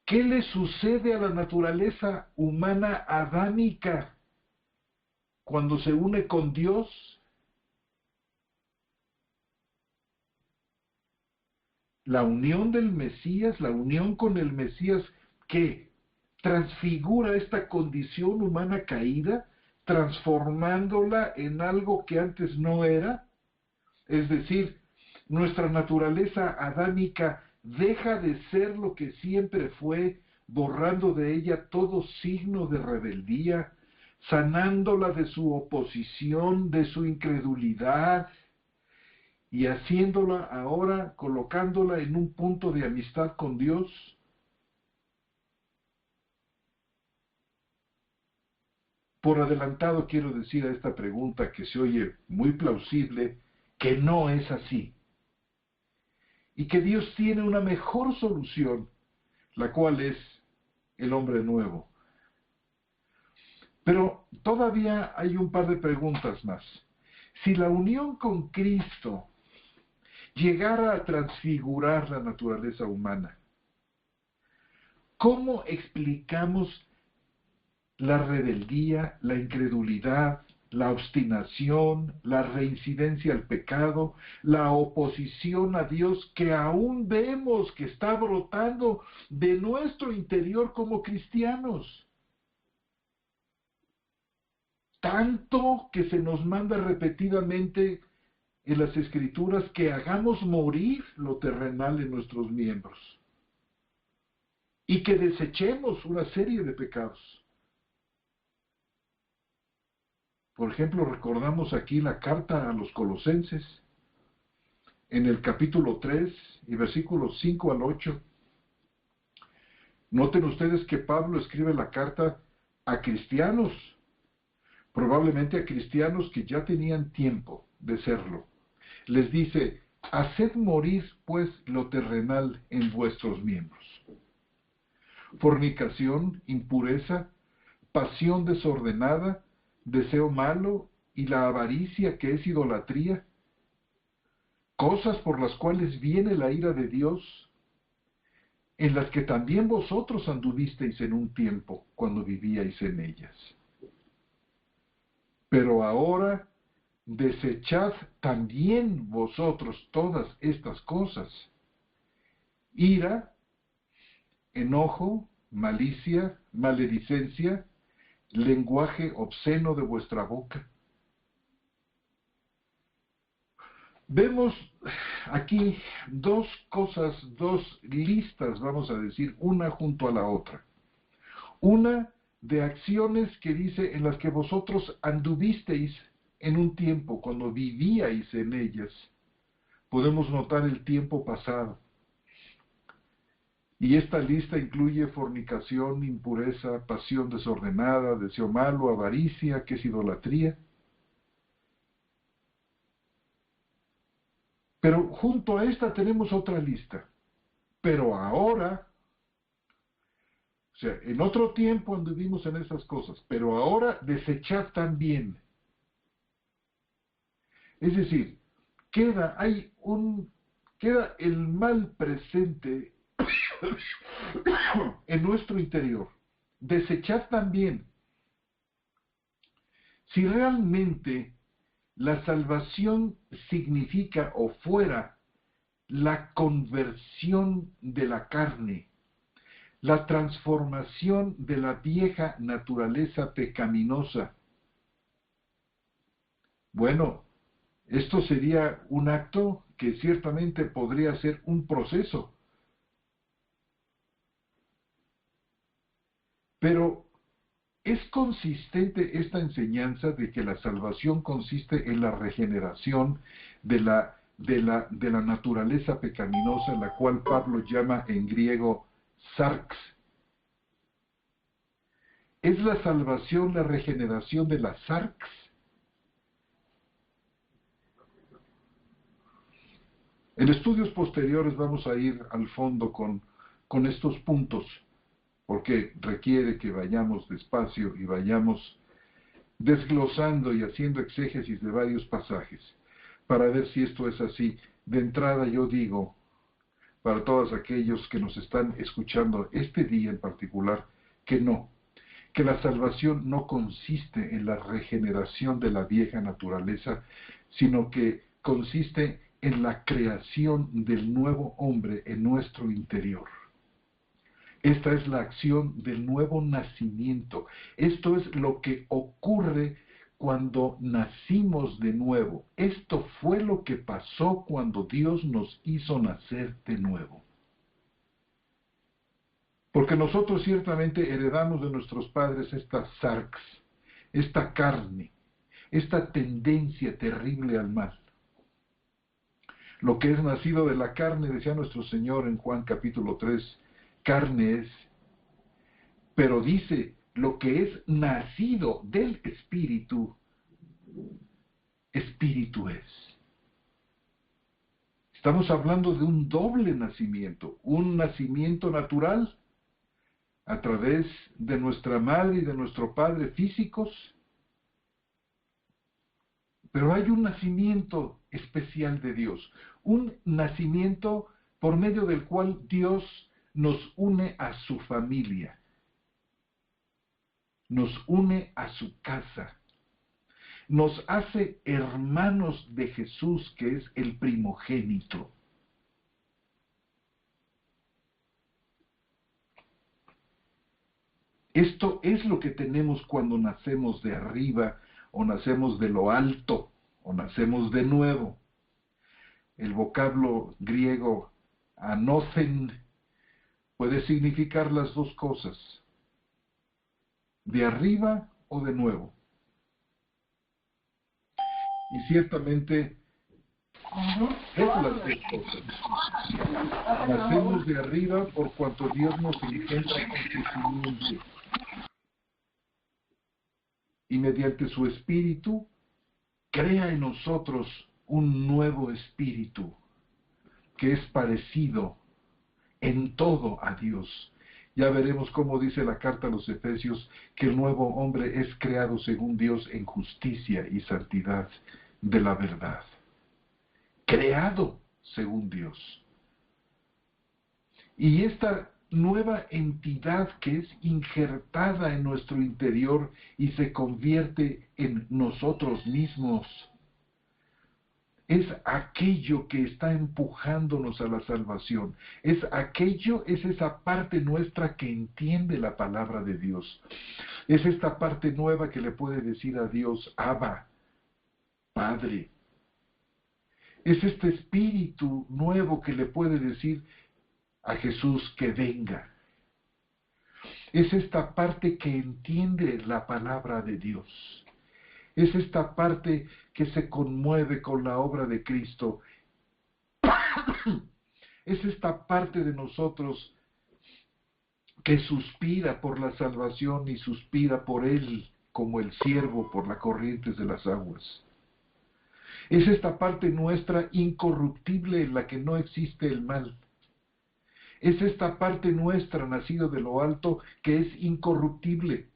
¿Qué le sucede a la naturaleza humana adámica cuando se une con Dios? La unión del Mesías, la unión con el Mesías, ¿qué? Transfigura esta condición humana caída, transformándola en algo que antes no era. Es decir, nuestra naturaleza adámica deja de ser lo que siempre fue, borrando de ella todo signo de rebeldía, sanándola de su oposición, de su incredulidad, y haciéndola ahora, colocándola en un punto de amistad con Dios. Por adelantado quiero decir a esta pregunta, que se oye muy plausible, que no es así. Y que Dios tiene una mejor solución, la cual es el hombre nuevo. Pero todavía hay un par de preguntas más. Si la unión con Cristo llegara a transfigurar la naturaleza humana, ¿cómo explicamos la rebeldía, la incredulidad, la obstinación, la reincidencia al pecado, la oposición a Dios que aún vemos que está brotando de nuestro interior como cristianos? Tanto que se nos manda repetidamente en las Escrituras que hagamos morir lo terrenal en nuestros miembros y que desechemos una serie de pecados. Por ejemplo, recordamos aquí la carta a los Colosenses, en el capítulo 3 y versículos 5 al 8. Noten ustedes que Pablo escribe la carta a cristianos, probablemente a cristianos que ya tenían tiempo de serlo. Les dice, haced morir pues lo terrenal en vuestros miembros: fornicación, impureza, pasión desordenada, deseo malo y la avaricia, que es idolatría, cosas por las cuales viene la ira de Dios, en las que también vosotros anduvisteis en un tiempo cuando vivíais en ellas. Pero ahora desechad también vosotros todas estas cosas: ira, enojo, malicia, maledicencia, lenguaje obsceno de vuestra boca. Vemos aquí dos cosas, dos listas, vamos a decir, una junto a la otra. Una de acciones que dice en las que vosotros anduvisteis en un tiempo cuando vivíais en ellas, podemos notar el tiempo pasado. Y esta lista incluye fornicación, impureza, pasión desordenada, deseo malo, avaricia, que es idolatría. Pero junto a esta tenemos otra lista. Pero ahora, o sea, en otro tiempo anduvimos en esas cosas, pero ahora desechad también. Es decir, queda el mal presente en nuestro interior. Desechad también. Si realmente la salvación significa o fuera la conversión de la carne, la transformación de la vieja naturaleza pecaminosa, bueno, esto sería un acto que ciertamente podría ser un proceso. Pero ¿es consistente esta enseñanza de que la salvación consiste en la regeneración de la naturaleza pecaminosa, la cual Pablo llama en griego sarx? ¿Es la salvación la regeneración de la sarx? En estudios posteriores vamos a ir al fondo con estos puntos, porque requiere que vayamos despacio y vayamos desglosando y haciendo exégesis de varios pasajes, para ver si esto es así. De entrada yo digo, para todos aquellos que nos están escuchando este día en particular, que no, que la salvación no consiste en la regeneración de la vieja naturaleza, sino que consiste en la creación del nuevo hombre en nuestro interior. Esta es la acción del nuevo nacimiento. Esto es lo que ocurre cuando nacimos de nuevo. Esto fue lo que pasó cuando Dios nos hizo nacer de nuevo. Porque nosotros ciertamente heredamos de nuestros padres esta sarx, esta carne, esta tendencia terrible al mal. Lo que es nacido de la carne, decía nuestro Señor en Juan capítulo 3, carne es, pero dice, lo que es nacido del Espíritu, Espíritu es. Estamos hablando de un doble nacimiento, un nacimiento natural a través de nuestra madre y de nuestro padre físicos, pero hay un nacimiento especial de Dios, un nacimiento por medio del cual Dios nos une a su familia, nos une a su casa, nos hace hermanos de Jesús, que es el primogénito. Esto es lo que tenemos cuando nacemos de arriba, o nacemos de lo alto, o nacemos de nuevo. El vocablo griego anothen puede significar las dos cosas, de arriba o de nuevo. Y ciertamente es las dos cosas. Nacemos de arriba por cuanto Dios nos engendra con su simiente. Y mediante su espíritu, crea en nosotros un nuevo espíritu, que es parecido en todo a Dios. Ya veremos cómo dice la carta a los Efesios, que el nuevo hombre es creado según Dios en justicia y santidad de la verdad. Creado según Dios. Y esta nueva entidad que es injertada en nuestro interior y se convierte en nosotros mismos, es aquello que está empujándonos a la salvación. Es esa parte nuestra que entiende la palabra de Dios. Es esta parte nueva que le puede decir a Dios, Abba, Padre. Es este espíritu nuevo que le puede decir a Jesús que venga. Es esta parte que entiende la palabra de Dios. Es esta parte que se conmueve con la obra de Cristo Es esta parte de nosotros que suspira por la salvación y suspira por Él como el ciervo por las corrientes de las aguas. Es esta parte nuestra incorruptible en la que no existe el mal. Es esta parte nuestra, nacido de lo alto, que es incorruptible,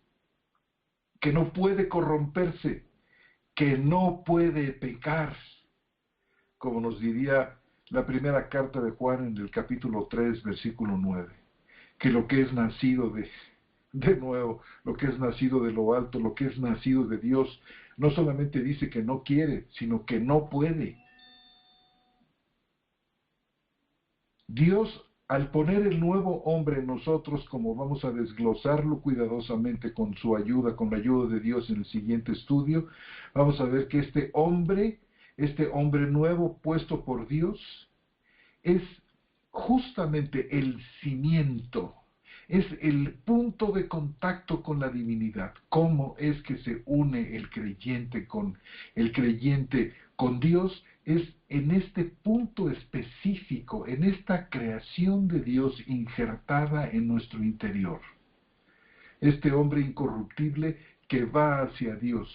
que no puede corromperse, que no puede pecar, como nos diría la primera carta de Juan en el capítulo 3, versículo 9, que lo que es nacido de nuevo, lo que es nacido de lo alto, lo que es nacido de Dios, no solamente dice que no quiere, sino que no puede. Dios, al poner el nuevo hombre en nosotros, como vamos a desglosarlo cuidadosamente con su ayuda, con la ayuda de Dios en el siguiente estudio, vamos a ver que este hombre nuevo puesto por Dios, es justamente el cimiento, es el punto de contacto con la divinidad. ¿Cómo es que se une el creyente con Dios? Es en este punto específico, en esta creación de Dios injertada en nuestro interior. Este hombre incorruptible que va hacia Dios.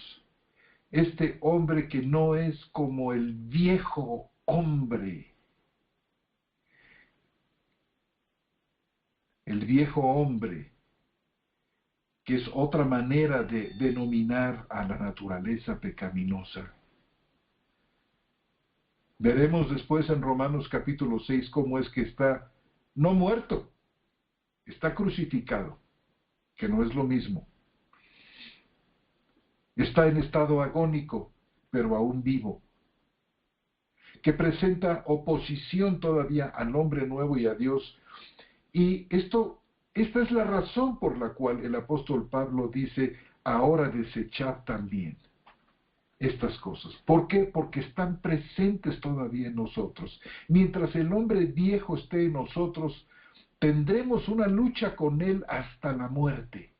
Este hombre que no es como el viejo hombre. El viejo hombre, que es otra manera de denominar a la naturaleza pecaminosa. Veremos después en Romanos capítulo 6 cómo es que está no muerto, está crucificado, que no es lo mismo. Está en estado agónico, pero aún vivo, que presenta oposición todavía al hombre nuevo y a Dios. Y esta es la razón por la cual el apóstol Pablo dice, ahora desechad también estas cosas. ¿Por qué? Porque están presentes todavía en nosotros. Mientras el hombre viejo esté en nosotros, tendremos una lucha con él hasta la muerte.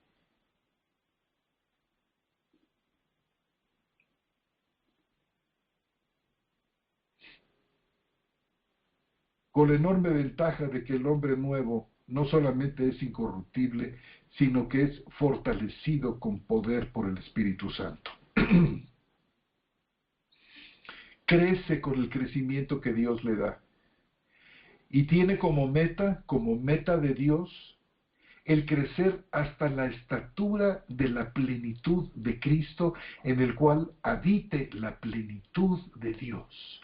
Con la enorme ventaja de que el hombre nuevo no solamente es incorruptible, sino que es fortalecido con poder por el Espíritu Santo. Crece con el crecimiento que Dios le da. Y tiene como meta de Dios, el crecer hasta la estatura de la plenitud de Cristo, en el cual habite la plenitud de Dios,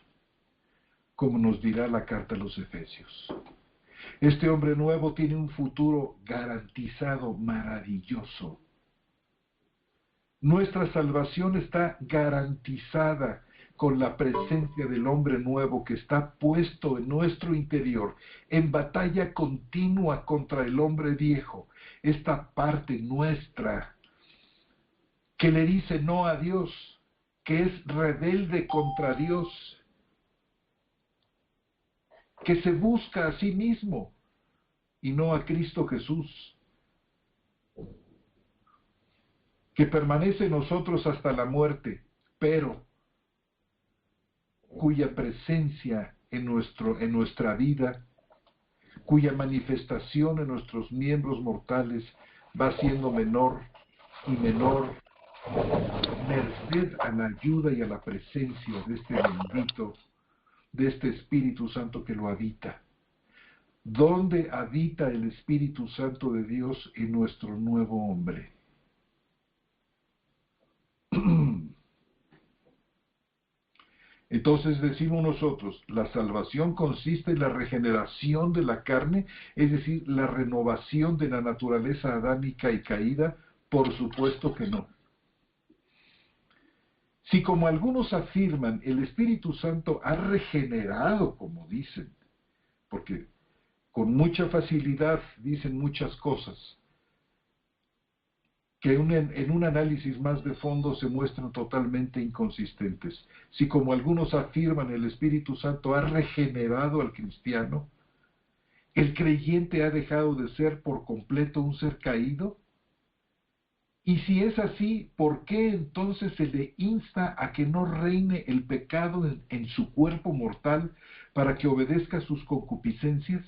como nos dirá la carta a los Efesios. Este hombre nuevo tiene un futuro garantizado, maravilloso. Nuestra salvación está garantizada con la presencia del hombre nuevo que está puesto en nuestro interior, en batalla continua contra el hombre viejo, esta parte nuestra que le dice no a Dios, que es rebelde contra Dios, que se busca a sí mismo y no a Cristo Jesús, que permanece en nosotros hasta la muerte, pero cuya presencia en nuestra vida, cuya manifestación en nuestros miembros mortales va siendo menor y menor, merced a la ayuda y a la presencia de este bendito, de este Espíritu Santo que lo habita. ¿Dónde habita el Espíritu Santo de Dios en nuestro nuevo hombre? Entonces decimos nosotros, la salvación consiste en la regeneración de la carne, es decir, la renovación de la naturaleza adámica y caída. Por supuesto que no. Si como algunos afirman, el Espíritu Santo ha regenerado, como dicen, porque con mucha facilidad dicen muchas cosas, que en un análisis más de fondo se muestran totalmente inconsistentes. Si como algunos afirman el Espíritu Santo ha regenerado al cristiano, ¿el creyente ha dejado de ser por completo un ser caído? Y si es así, ¿por qué entonces se le insta a que no reine el pecado en su cuerpo mortal para que obedezca sus concupiscencias?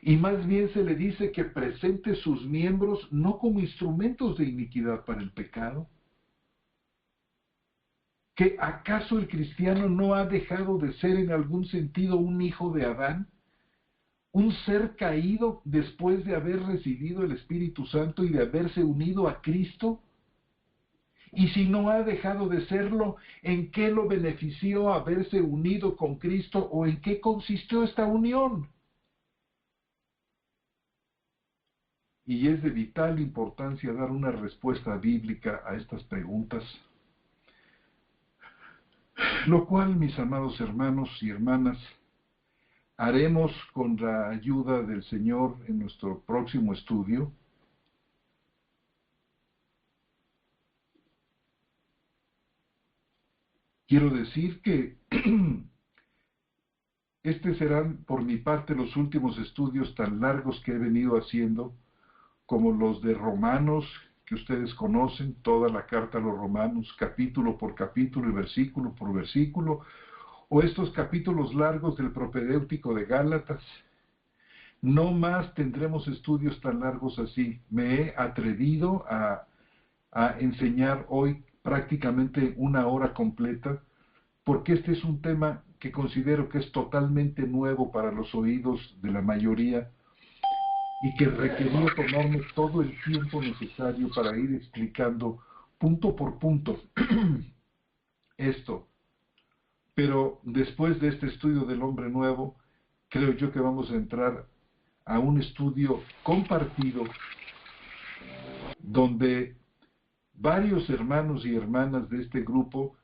Y más bien se le dice que presente sus miembros no como instrumentos de iniquidad para el pecado. ¿Que acaso el cristiano no ha dejado de ser en algún sentido un hijo de Adán? Un ser caído después de haber recibido el Espíritu Santo y de haberse unido a Cristo. Y si no ha dejado de serlo, ¿en qué lo benefició haberse unido con Cristo o en qué consistió esta unión? Y es de vital importancia dar una respuesta bíblica a estas preguntas, lo cual, mis amados hermanos y hermanas, haremos con la ayuda del Señor en nuestro próximo estudio. Quiero decir que estos serán por mi parte los últimos estudios tan largos que he venido haciendo, como los de Romanos, que ustedes conocen, toda la carta a los Romanos, capítulo por capítulo y versículo por versículo, o estos capítulos largos del propedéutico de Gálatas. No más tendremos estudios tan largos así. Me he atrevido a enseñar hoy prácticamente una hora completa, porque este es un tema que considero que es totalmente nuevo para los oídos de la mayoría y que requería tomarme todo el tiempo necesario para ir explicando punto por punto esto. Pero después de este estudio del hombre nuevo, creo yo que vamos a entrar a un estudio compartido donde varios hermanos y hermanas de este grupo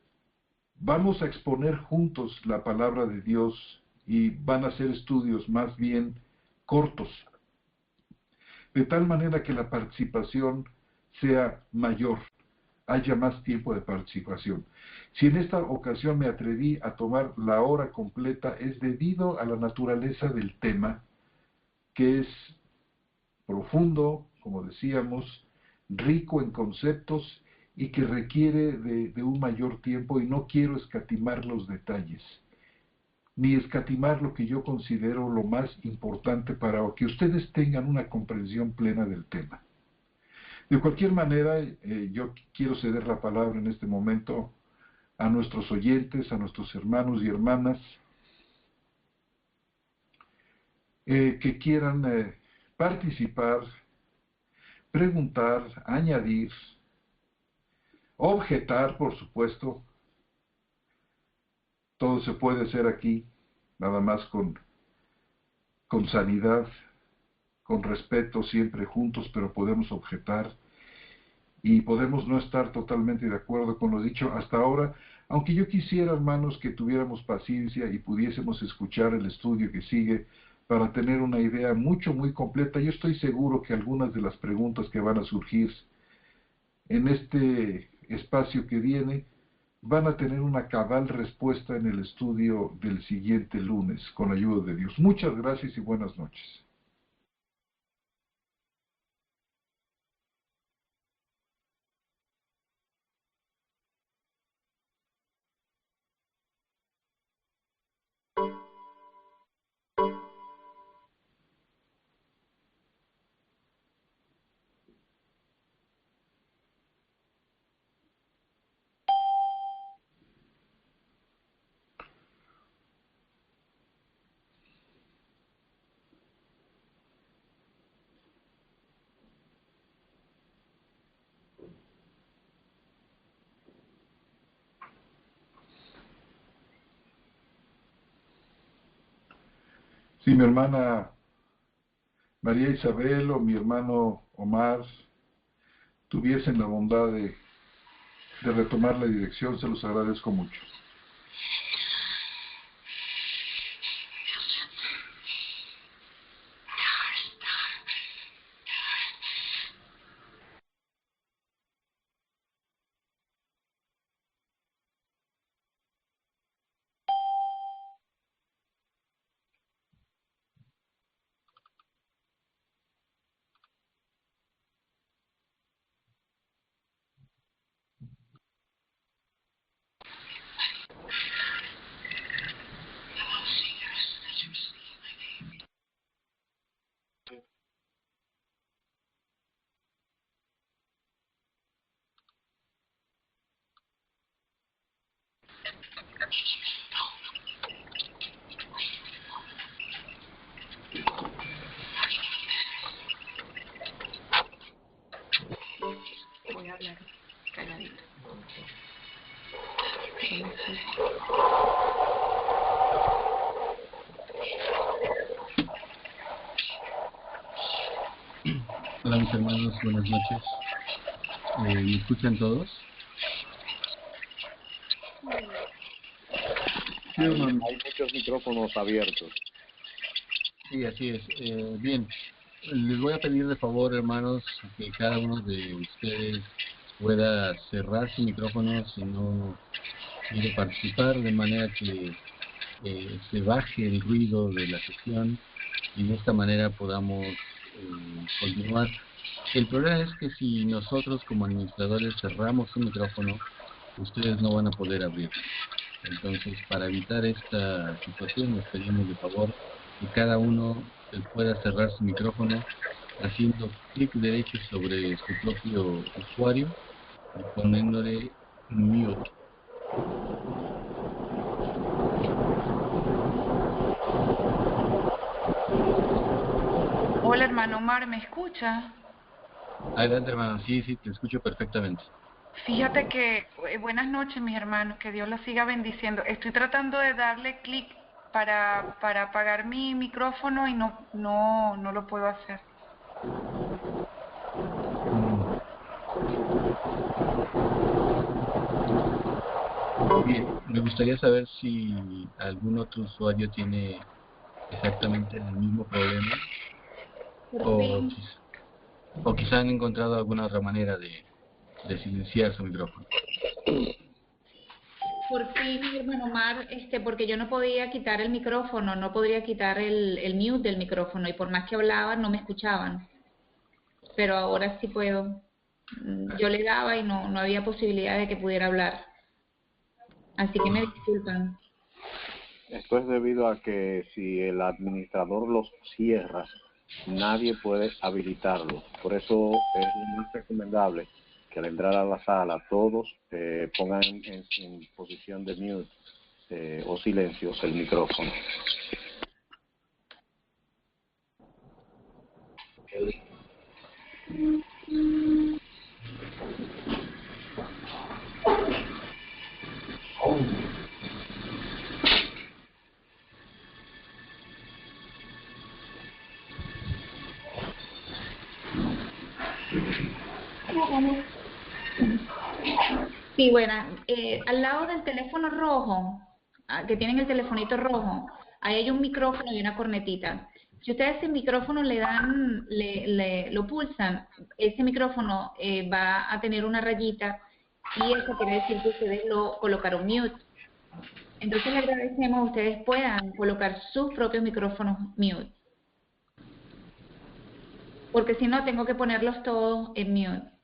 vamos a exponer juntos la palabra de Dios y van a ser estudios más bien cortos, de tal manera que la participación sea mayor, haya más tiempo de participación. Si en esta ocasión me atreví a tomar la hora completa, es debido a la naturaleza del tema, que es profundo, como decíamos, rico en conceptos y que requiere de un mayor tiempo, y no quiero escatimar los detalles, ni escatimar lo que yo considero lo más importante para que ustedes tengan una comprensión plena del tema. De cualquier manera, yo quiero ceder la palabra en este momento a nuestros oyentes, a nuestros hermanos y hermanas que quieran participar, preguntar, añadir, objetar, por supuesto. Todo se puede hacer aquí, nada más con sanidad, con respeto, siempre juntos, pero podemos objetar y podemos no estar totalmente de acuerdo con lo dicho hasta ahora, aunque yo quisiera, hermanos, que tuviéramos paciencia y pudiésemos escuchar el estudio que sigue para tener una idea muy completa. Yo estoy seguro que algunas de las preguntas que van a surgir en este espacio que viene van a tener una cabal respuesta en el estudio del siguiente lunes, con la ayuda de Dios. Muchas gracias y buenas noches. Si mi hermana María Isabel o mi hermano Omar tuviesen la bondad de retomar la dirección, se los agradezco mucho. calladito. Hola mis hermanos, buenas noches. ¿Me escuchan todos? Sí, hermano. Hay muchos micrófonos abiertos. Sí, así es. Bien, les voy a pedir de favor, hermanos, que cada uno de ustedes pueda cerrar su micrófono si no quiere participar, de manera que se baje el ruido de la sesión y de esta manera podamos continuar. El problema es que si nosotros como administradores cerramos su micrófono, ustedes no van a poder abrir. Entonces, para evitar esta situación, les pedimos de favor que cada uno pueda cerrar su micrófono haciendo clic derecho sobre su propio usuario y poniéndole mute. Hola, hermano Omar, ¿me escucha? Adelante, hermano. Sí, sí, te escucho perfectamente. Fíjate que, buenas noches, mis hermanos, que Dios los siga bendiciendo. Estoy tratando de darle clic para apagar mi micrófono y no lo puedo hacer. Bien, me gustaría saber si algún otro usuario tiene exactamente el mismo problema o quizá han encontrado alguna otra manera de silenciar su micrófono. Por fin, mi hermano Omar, porque yo no podía quitar el micrófono, no podría quitar el mute del micrófono y por más que hablaba no me escuchaban. Pero ahora sí puedo. Yo le daba y no había posibilidad de que pudiera hablar. Así que me disculpan. Esto es debido a que si el administrador los cierra, nadie puede habilitarlos. Por eso es muy recomendable que al entrar a la sala todos pongan en posición de mute o silencio el micrófono. Sí, bueno, al lado del teléfono rojo, que tienen el telefonito rojo, ahí hay un micrófono y una cornetita. Si ustedes ese micrófono le dan, lo pulsan, ese micrófono va a tener una rayita y eso quiere decir que ustedes lo colocaron mute. Entonces le agradecemos a ustedes puedan colocar sus propios micrófonos mute. Porque si no, tengo que ponerlos todos en mute.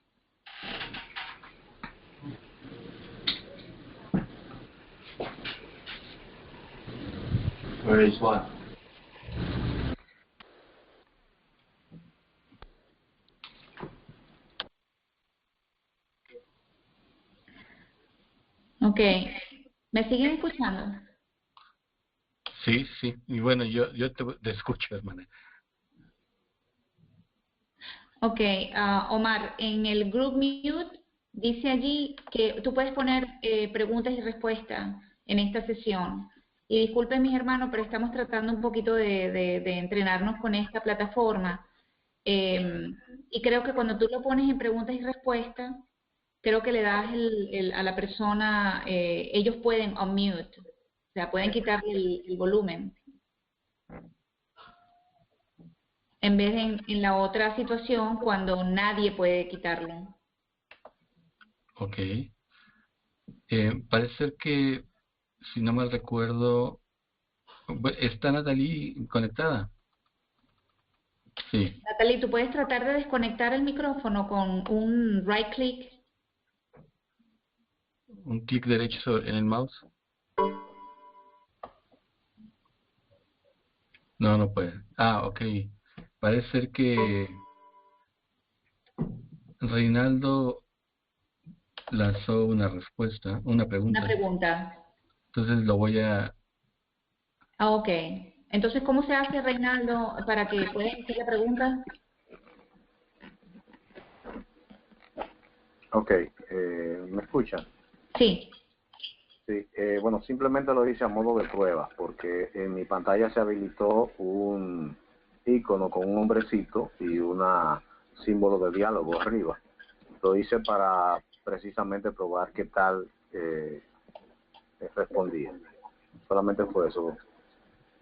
Where is what? Ok. ¿Me siguen escuchando? Sí, sí. Y bueno, yo te escucho, hermana. Ok, Omar, en el group mute dice allí que tú puedes poner preguntas y respuestas en esta sesión. Y disculpen mis hermanos, pero estamos tratando un poquito de entrenarnos con esta plataforma. Y creo que cuando tú lo pones en preguntas y respuestas, creo que le das a la persona, ellos pueden unmute, o sea, pueden quitarle el volumen. En vez de en la otra situación cuando nadie puede quitarlo. Ok. Parece ser que, si no mal recuerdo, ¿está Natalie conectada? Sí. Natalie, ¿tú puedes tratar de desconectar el micrófono con un right click? Un clic derecho en el mouse. No, no puede. Ah, ok. Parece ser que Reinaldo lanzó una respuesta, una pregunta. Una pregunta. Entonces lo voy a... Ah, ok. Entonces, ¿cómo se hace, Reinaldo, para que puedas hacer la pregunta? Ok, ¿Me escuchan? Sí. Sí, bueno, simplemente lo hice a modo de prueba, porque en mi pantalla se habilitó un icono con un hombrecito y una símbolo de diálogo arriba. Lo hice para precisamente probar qué tal respondía. Solamente fue eso.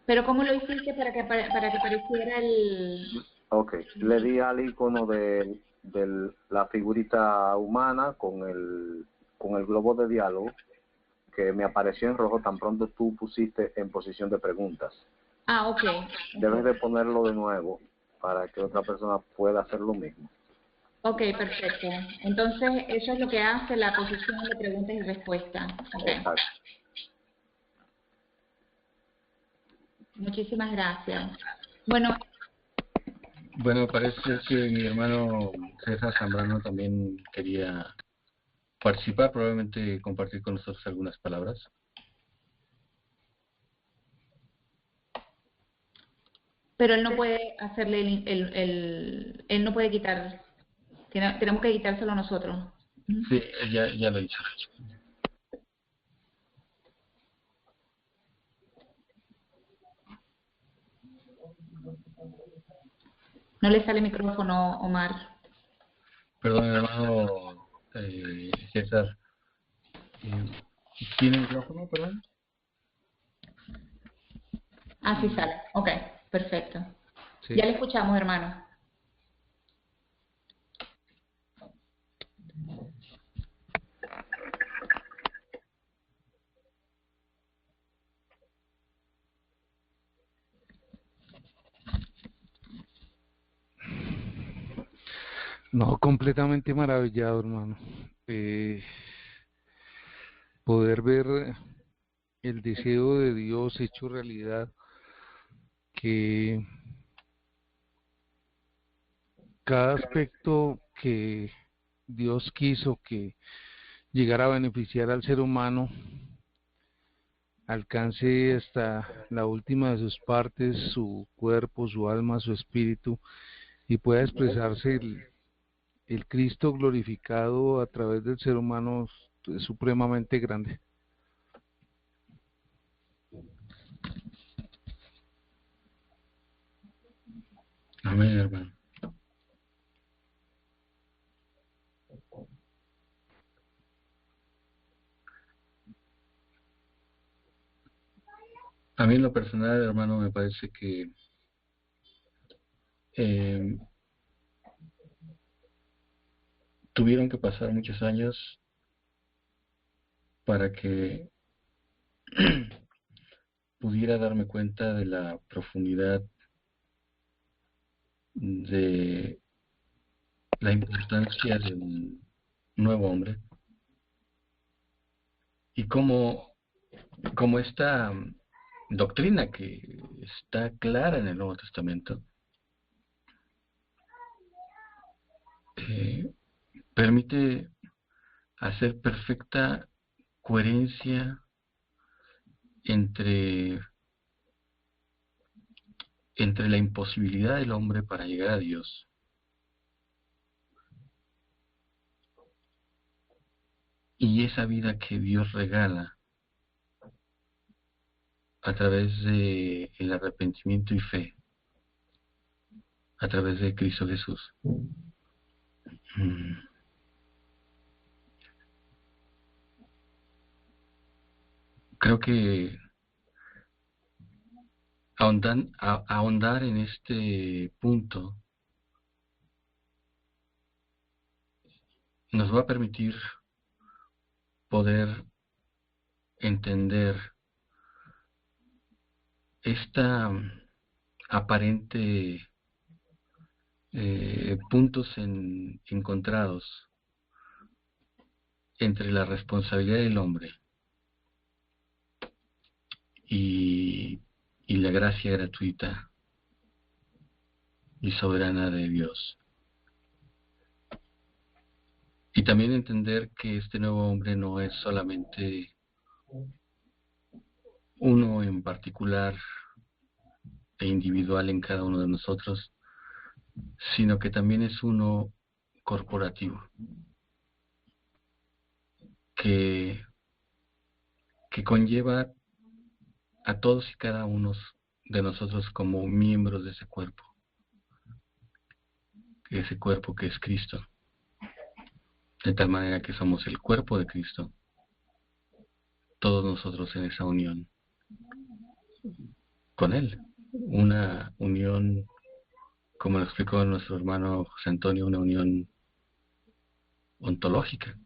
¿Pero cómo lo hiciste para que apareciera el...? Ok, le di al icono de la figurita humana con el globo de diálogo, que me apareció en rojo tan pronto tú pusiste en posición de preguntas. Ah, ok. Debes de ponerlo de nuevo para que otra persona pueda hacer lo mismo. Ok, perfecto. Entonces, eso es lo que hace la posición de preguntas y respuestas. Okay. Exacto. Muchísimas gracias. Bueno, Parece ser que mi hermano César Zambrano también quería participar, probablemente compartir con nosotros algunas palabras. pero él no puede hacerle él no puede quitar, tenemos que quitárselo nosotros. Sí, ya lo hizo. No le sale micrófono, Omar. Perdón, hermano César. ¿Tiene micrófono, perdón? Ah, sí sale. Ok, perfecto. Sí. Ya le escuchamos, hermano. No, completamente maravillado, hermano. Poder ver el deseo de Dios hecho realidad, que cada aspecto que Dios quiso que llegara a beneficiar al ser humano alcance hasta la última de sus partes, su cuerpo, su alma, su espíritu, y pueda expresarse el Cristo glorificado a través del ser humano, es supremamente grande. Amén, hermano. A mí en lo personal, hermano, me parece que tuvieron que pasar muchos años para que pudiera darme cuenta de la profundidad de la importancia de un nuevo hombre y como esta doctrina que está clara en el Nuevo Testamento permite hacer perfecta coherencia entre la imposibilidad del hombre para llegar a Dios y esa vida que Dios regala a través de el arrepentimiento y fe, a través de Cristo Jesús. Creo que ahondar en este punto nos va a permitir poder entender esta aparente puntos encontrados entre la responsabilidad del hombre y la gracia gratuita y soberana de Dios. Y también entender que este nuevo hombre no es solamente uno en particular e individual en cada uno de nosotros, sino que también es uno corporativo. que conlleva a todos y cada uno de nosotros como miembros de ese cuerpo que es Cristo, de tal manera que somos el cuerpo de Cristo, todos nosotros en esa unión con Él, una unión, como lo explicó nuestro hermano José Antonio, una unión ontológica,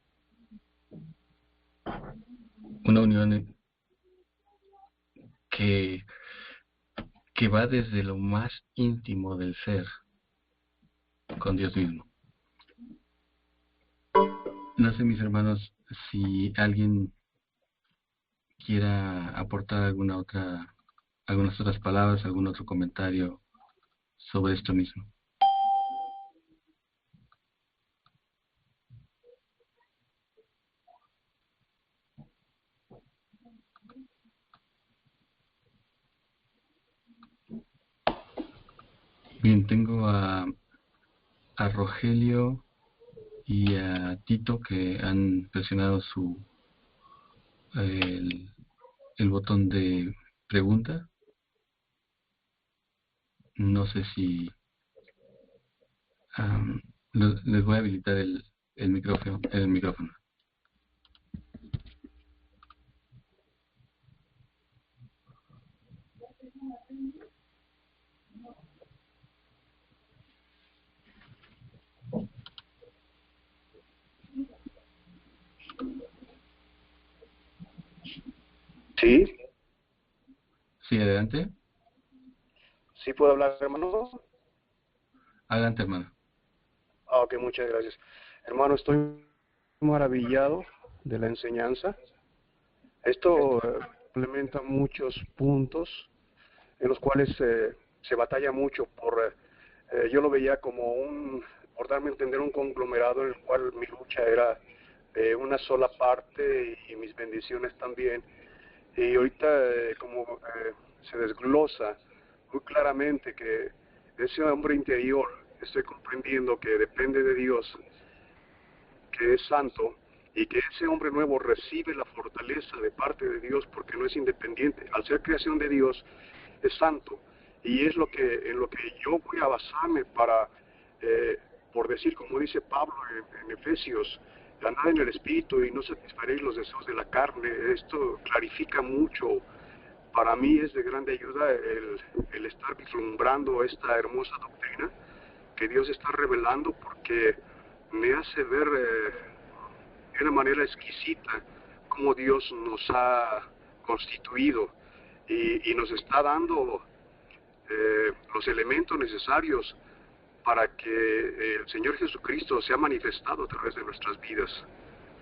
una unión que va desde lo más íntimo del ser con Dios mismo. No sé, mis hermanos, si alguien quiera aportar algunas otras palabras, algún otro comentario sobre esto mismo. Bien, tengo a Rogelio y a Tito que han presionado el botón de pregunta. No sé si les voy a habilitar el micrófono. Sí. Sí, adelante. ¿Sí puedo hablar, hermano? Adelante, hermano. Ok, muchas gracias. Hermano, estoy maravillado de la enseñanza. Esto implementa muchos puntos en los cuales se batalla mucho yo lo veía como por darme a entender, un conglomerado en el cual mi lucha era una sola parte y mis bendiciones también. Y ahorita se desglosa muy claramente que ese hombre interior, estoy comprendiendo que depende de Dios, que es santo, y que ese hombre nuevo recibe la fortaleza de parte de Dios porque no es independiente. Al ser creación de Dios, es santo, y es en lo que yo voy a basarme para, por decir, como dice Pablo en Efesios, andad en el Espíritu y no satisfaréis los deseos de la carne. Esto clarifica mucho. Para mí es de grande ayuda el estar vislumbrando esta hermosa doctrina que Dios está revelando, porque me hace ver de una manera exquisita cómo Dios nos ha constituido y nos está dando los elementos necesarios para que el Señor Jesucristo sea manifestado a través de nuestras vidas.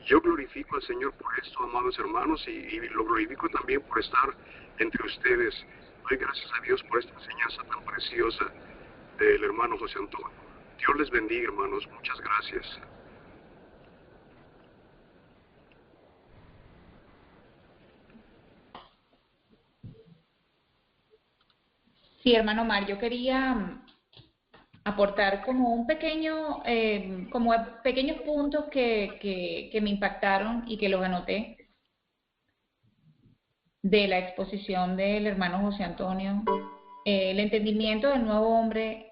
Yo glorifico al Señor por esto, amados hermanos, y lo glorifico también por estar entre ustedes. Doy gracias a Dios por esta enseñanza tan preciosa del hermano José Antonio. Dios les bendiga, hermanos. Muchas gracias. Sí, hermano Omar, yo quería aportar como un pequeño, como pequeños puntos que me impactaron y que los anoté de la exposición del hermano José Antonio. El entendimiento del nuevo hombre,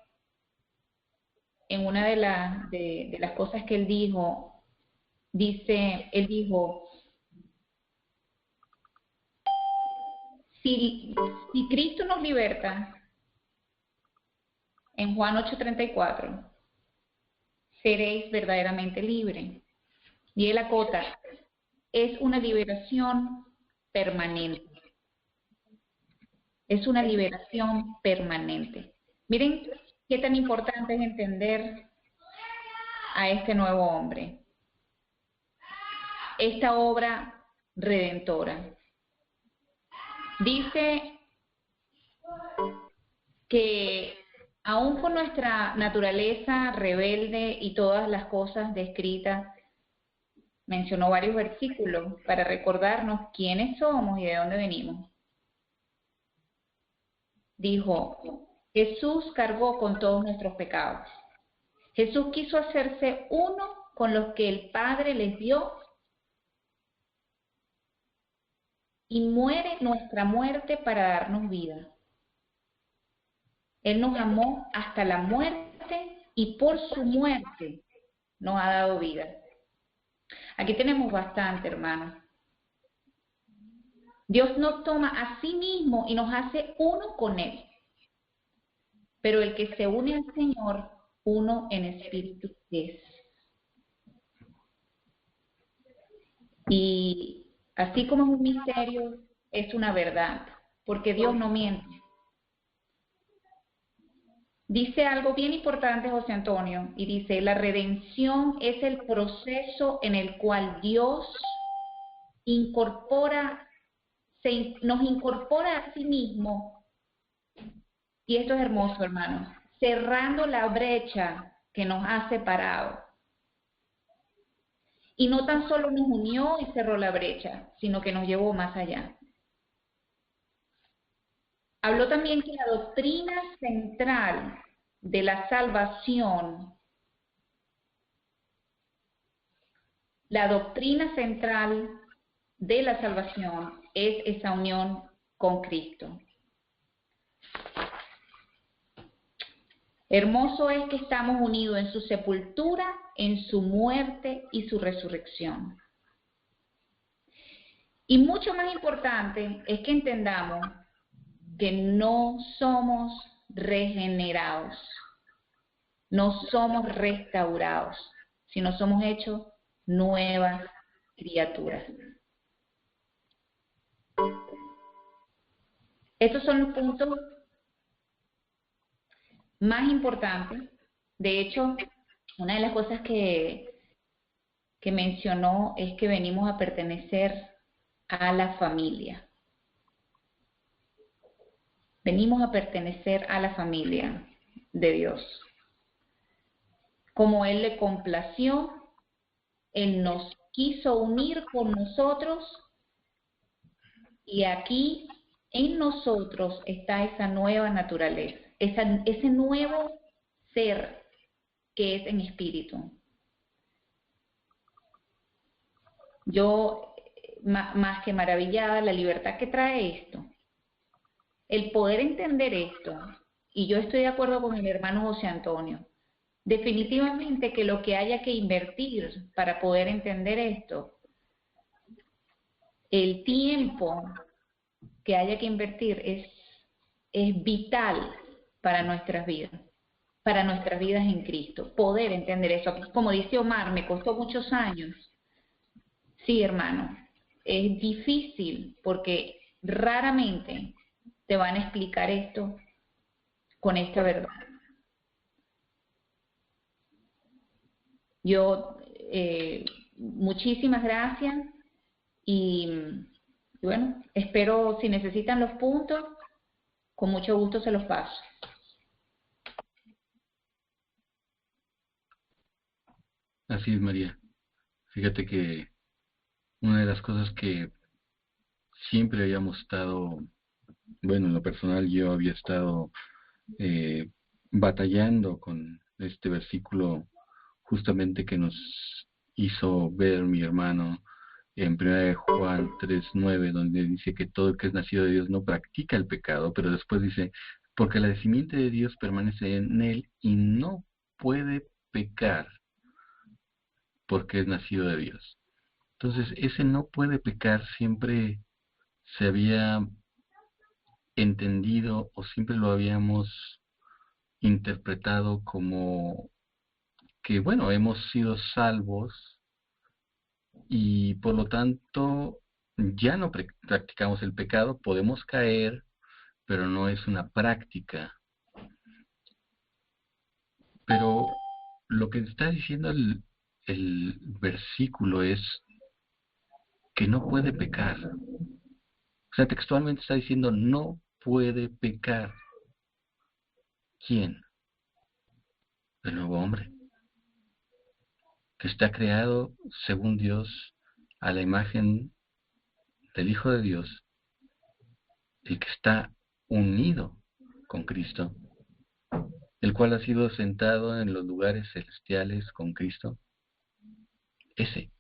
en una de las cosas que él dijo, él dijo, si Cristo nos liberta, en Juan 8:34, seréis verdaderamente libres. Y él acota, es una liberación permanente. Es una liberación permanente. Miren qué tan importante es entender a este nuevo hombre. Esta obra redentora. Dice que aún con nuestra naturaleza rebelde y todas las cosas descritas, mencionó varios versículos para recordarnos quiénes somos y de dónde venimos. Dijo, Jesús cargó con todos nuestros pecados. Jesús quiso hacerse uno con los que el Padre les dio y muere nuestra muerte para darnos vida. Él nos amó hasta la muerte y por su muerte nos ha dado vida. Aquí tenemos bastante, hermanos. Dios nos toma a sí mismo y nos hace uno con Él. Pero el que se une al Señor, uno en espíritu es. Y así como es un misterio, es una verdad, porque Dios no miente. Dice algo bien importante José Antonio, y dice, la redención es el proceso en el cual Dios nos incorpora a sí mismo, y esto es hermoso, hermanos, cerrando la brecha que nos ha separado. Y no tan solo nos unió y cerró la brecha, sino que nos llevó más allá. Habló también que la doctrina central de la salvación, es esa unión con Cristo. Hermoso es que estamos unidos en su sepultura, en su muerte y su resurrección. Y mucho más importante es que entendamos que no somos regenerados, no somos restaurados, sino somos hechos nuevas criaturas. Estos son los puntos más importantes. De hecho, una de las cosas que mencionó es que venimos a pertenecer a la familia. Venimos a pertenecer a la familia de Dios. Como Él le complació, Él nos quiso unir con nosotros, y aquí en nosotros está esa nueva naturaleza, ese nuevo ser que es en espíritu. Yo, más que maravillada, la libertad que trae esto, el poder entender esto, y yo estoy de acuerdo con el hermano José Antonio, definitivamente que lo que haya que invertir para poder entender esto, el tiempo que haya que invertir es vital para nuestras vidas en Cristo, poder entender eso. Como dice Omar, me costó muchos años. Sí, hermano, es difícil porque raramente te van a explicar esto con esta verdad. Yo, muchísimas gracias y bueno, espero, si necesitan los puntos, con mucho gusto se los paso. Así es, María. Fíjate que una de las cosas que siempre habíamos estado, bueno, en lo personal yo había estado batallando con este versículo justamente que nos hizo ver mi hermano en 1 Juan 3:9, donde dice que todo el que es nacido de Dios no practica el pecado, pero después dice, porque la simiente de Dios permanece en él y no puede pecar porque es nacido de Dios. Entonces, ese no puede pecar siempre se había entendido o siempre lo habíamos interpretado como que, bueno, hemos sido salvos y por lo tanto ya no practicamos el pecado, podemos caer, pero no es una práctica. Pero lo que está diciendo el versículo es que no puede pecar. O sea, textualmente está diciendo no puede pecar. ¿Quién? El nuevo hombre, que está creado según Dios a la imagen del Hijo de Dios, el que está unido con Cristo, el cual ha sido sentado en los lugares celestiales con Cristo. Ese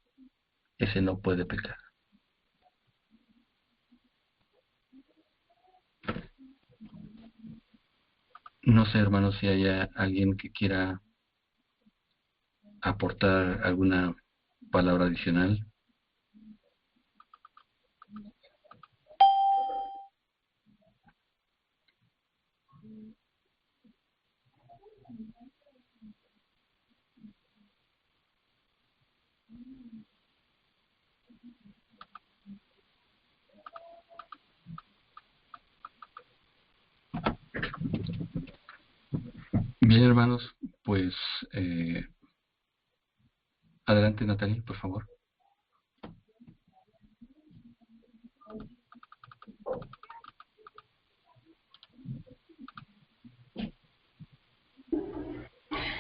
no puede pecar. No sé, hermanos, si haya alguien que quiera aportar alguna palabra adicional. Bien, hermanos, pues adelante, Natalie, por favor.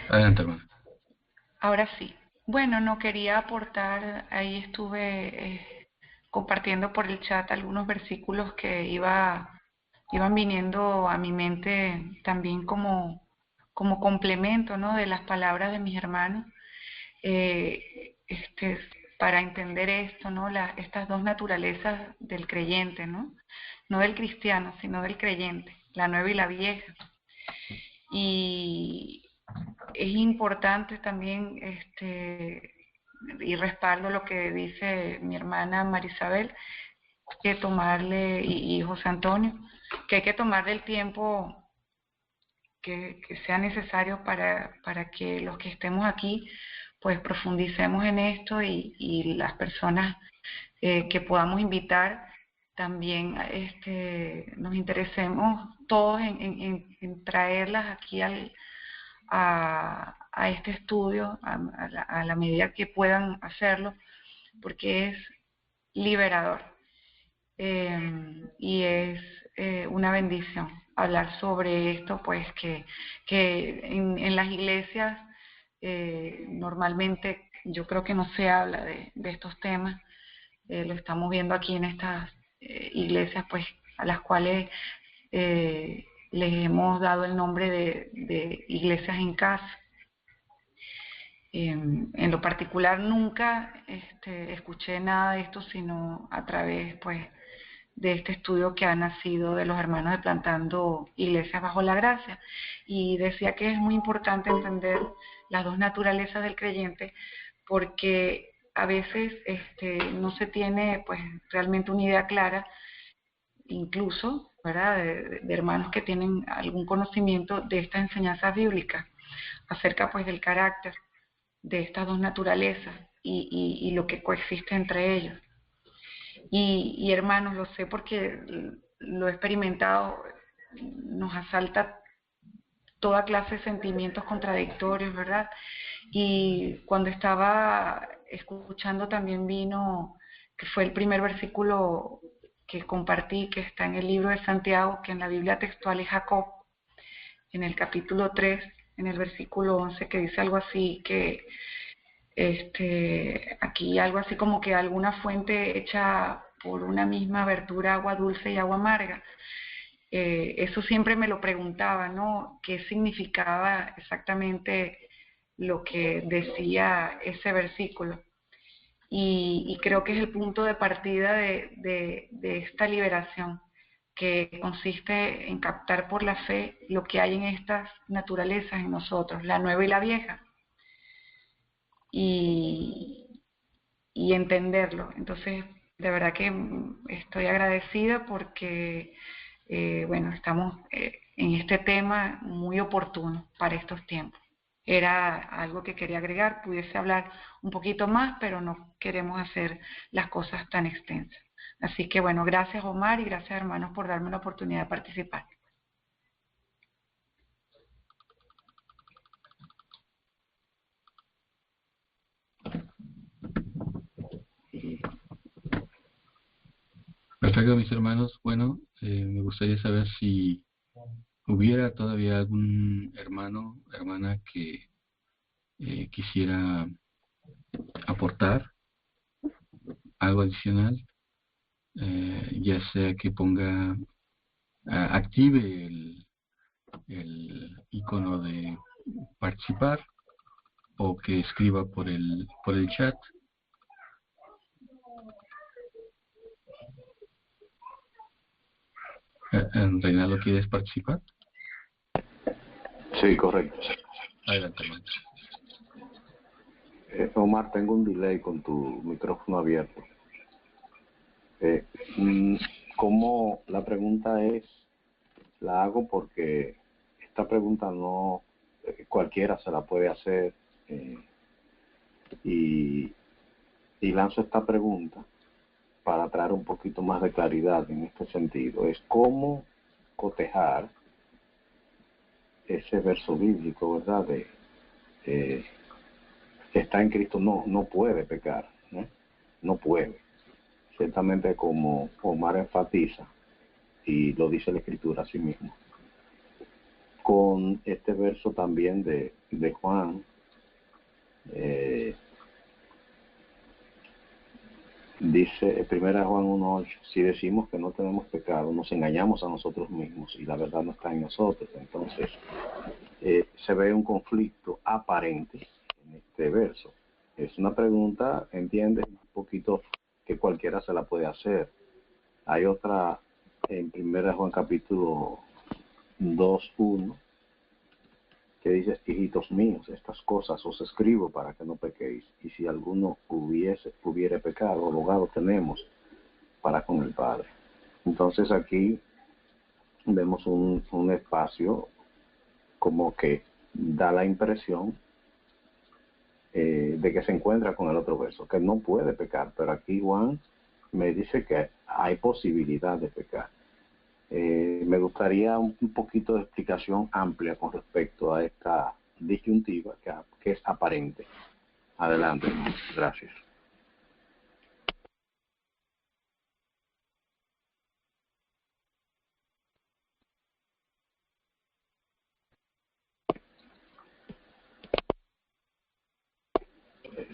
Adelante, hermano. Ahora sí. Bueno, no quería aportar, ahí estuve compartiendo por el chat algunos versículos que iban viniendo a mi mente también como complemento, ¿no?, de las palabras de mis hermanos, para entender esto, ¿no?, estas dos naturalezas del creyente, ¿no?, no del cristiano, sino del creyente, la nueva y la vieja. Y es importante también, y respaldo lo que dice mi hermana Marisabel, que tomarle, y José Antonio, que hay que tomarle el tiempo que sea necesario para que los que estemos aquí pues profundicemos en esto, y las personas que podamos invitar también nos interesemos todos en traerlas aquí a este estudio a la medida que puedan hacerlo, porque es liberador, y es una bendición hablar sobre esto, pues que en las iglesias normalmente yo creo que no se habla de estos temas. Lo estamos viendo aquí en estas iglesias, pues a las cuales les hemos dado el nombre de iglesias en casa. En lo particular nunca escuché nada de esto, sino a través pues de este estudio que ha nacido de los hermanos de Plantando Iglesias Bajo la Gracia, y decía que es muy importante entender las dos naturalezas del creyente, porque a veces no se tiene pues realmente una idea clara, incluso, ¿verdad?, de hermanos que tienen algún conocimiento de estas enseñanzas bíblicas acerca pues del carácter de estas dos naturalezas y lo que coexiste entre ellos. Y hermanos, lo sé porque lo he experimentado, nos asalta toda clase de sentimientos contradictorios, ¿verdad? Y cuando estaba escuchando también vino, que fue el primer versículo que compartí, que está en el libro de Santiago, que en la Biblia textual es Jacob, en el capítulo 3, en el versículo 11, que dice algo así, que aquí algo así como que alguna fuente hecha por una misma abertura, agua dulce y agua amarga. Eso siempre me lo preguntaba, ¿no?, ¿qué significaba exactamente lo que decía ese versículo? Y creo que es el punto de partida de esta liberación, que consiste en captar por la fe lo que hay en estas naturalezas en nosotros, la nueva y la vieja, y entenderlo. Entonces, de verdad que estoy agradecida porque, bueno, estamos en este tema muy oportuno para estos tiempos. Era algo que quería agregar, pudiese hablar un poquito más, pero no queremos hacer las cosas tan extensas. Así que, bueno, gracias Omar y gracias hermanos por darme la oportunidad de participar. Perfecto, mis hermanos. Bueno, me gustaría saber si hubiera todavía algún hermano, hermana que quisiera aportar algo adicional, ya sea que ponga, active el icono de participar, o que escriba por el chat. Reinaldo, ¿quieres participar? Sí, correcto. Adelante, hermano. Omar, tengo un delay con tu micrófono abierto. ¿Cómo la pregunta es? La hago porque esta pregunta no cualquiera se la puede hacer y lanzo esta pregunta para traer un poquito más de claridad en este sentido. Es cómo cotejar ese verso bíblico, ¿verdad? Que está en Cristo, no puede pecar, ¿no? No puede. Ciertamente, como Omar enfatiza, y lo dice la Escritura a sí mismo, con este verso también de Juan, dice 1 Juan 1:8, si decimos que no tenemos pecado, nos engañamos a nosotros mismos y la verdad no está en nosotros. Entonces, se ve un conflicto aparente en este verso. Es una pregunta, entiendes, un poquito que cualquiera se la puede hacer. Hay otra en 1 Juan capítulo 2:1 que dice: hijitos míos, estas cosas os escribo para que no pequéis, y si alguno hubiere pecado, abogado tenemos para con el Padre. Entonces aquí vemos un espacio como que da la impresión de que se encuentra con el otro verso, que no puede pecar, pero aquí Juan me dice que hay posibilidad de pecar. Me gustaría un poquito de explicación amplia con respecto a esta disyuntiva que es aparente. Adelante, gracias.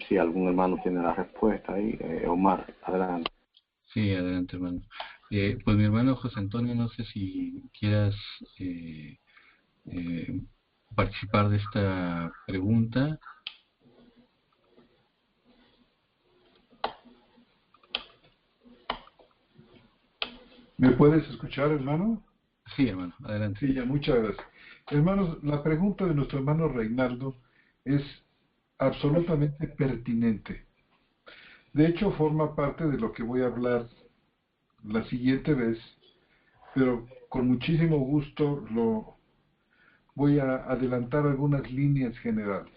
Si algún hermano tiene la respuesta ahí, Omar, adelante. Sí, adelante, hermano. Pues mi hermano José Antonio, no sé si quieras participar de esta pregunta. ¿Me puedes escuchar, hermano? Sí, hermano, adelante. Sí, ya, muchas gracias. Hermanos, la pregunta de nuestro hermano Reinaldo es absolutamente pertinente. De hecho, forma parte de lo que voy a hablar la siguiente vez, pero con muchísimo gusto voy a adelantar algunas líneas generales.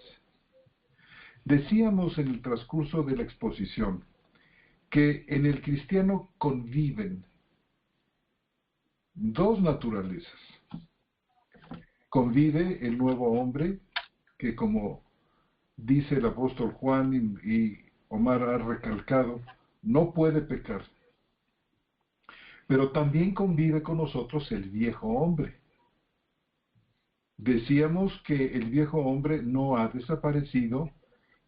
Decíamos en el transcurso de la exposición que en el cristiano conviven dos naturalezas. Convive el nuevo hombre, que como dice el apóstol Juan y Omar ha recalcado, no puede pecar. Pero también convive con nosotros el viejo hombre. Decíamos que el viejo hombre no ha desaparecido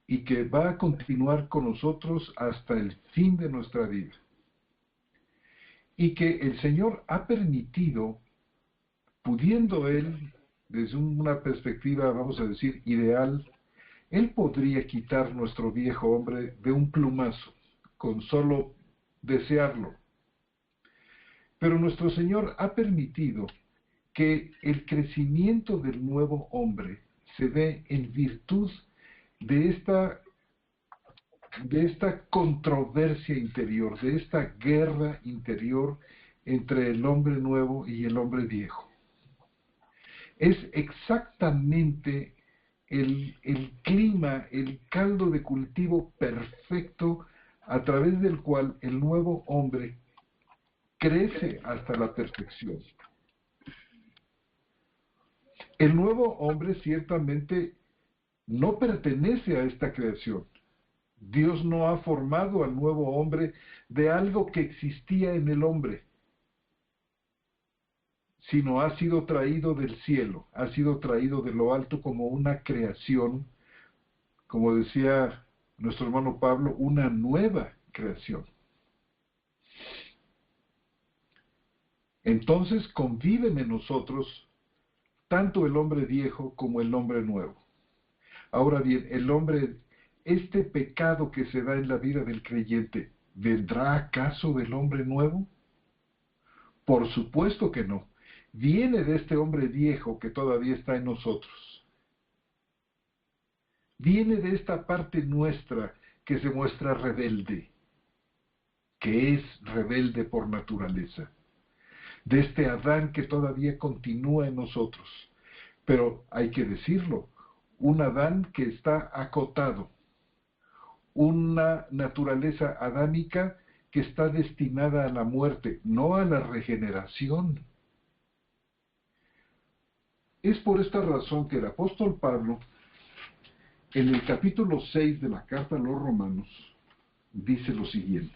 y que va a continuar con nosotros hasta el fin de nuestra vida. Y que el Señor ha permitido, pudiendo Él, desde una perspectiva, vamos a decir, ideal, Él podría quitar nuestro viejo hombre de un plumazo, con solo desearlo. Pero nuestro Señor ha permitido que el crecimiento del nuevo hombre se dé en virtud de esta controversia interior, de esta guerra interior entre el hombre nuevo y el hombre viejo. Es exactamente el clima, el caldo de cultivo perfecto a través del cual el nuevo hombre crece hasta la perfección. El nuevo hombre ciertamente no pertenece a esta creación. Dios no ha formado al nuevo hombre de algo que existía en el hombre, sino ha sido traído del cielo, ha sido traído de lo alto como una creación, como decía nuestro hermano Pablo, una nueva creación. Entonces conviven en nosotros tanto el hombre viejo como el hombre nuevo. Ahora bien, este pecado que se da en la vida del creyente, ¿vendrá acaso del hombre nuevo? Por supuesto que no. viene de este hombre viejo que todavía está en nosotros. Viene de esta parte nuestra que se muestra rebelde, que es rebelde por naturaleza. De este Adán que todavía continúa en nosotros. Pero hay que decirlo, un Adán que está acotado, una naturaleza adámica que está destinada a la muerte, no a la regeneración. Es por esta razón que el apóstol Pablo, en el capítulo 6 de la carta a los Romanos, dice lo siguiente.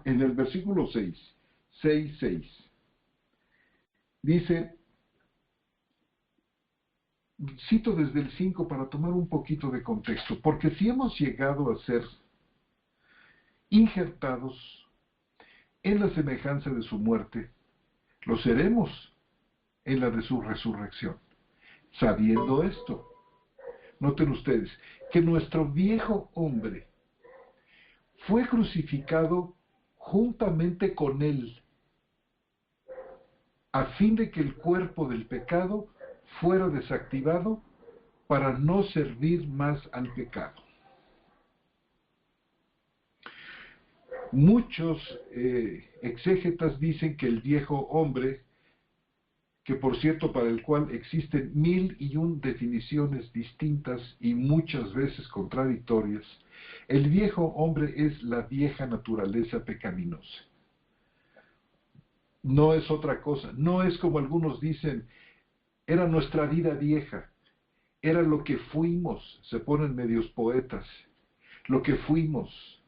En el versículo 6, dice, cito desde el 5 para tomar un poquito de contexto, porque si hemos llegado a ser injertados en la semejanza de su muerte, lo seremos en la de su resurrección. Sabiendo esto, noten ustedes que nuestro viejo hombre fue crucificado juntamente con él, a fin de que el cuerpo del pecado fuera desactivado para no servir más al pecado. Muchos exégetas dicen que el viejo hombre, que por cierto para el cual existen 1001 definiciones distintas y muchas veces contradictorias, el viejo hombre es la vieja naturaleza pecaminosa. No es otra cosa, no es como algunos dicen, era nuestra vida vieja, era lo que fuimos, se ponen medios poetas, lo que fuimos.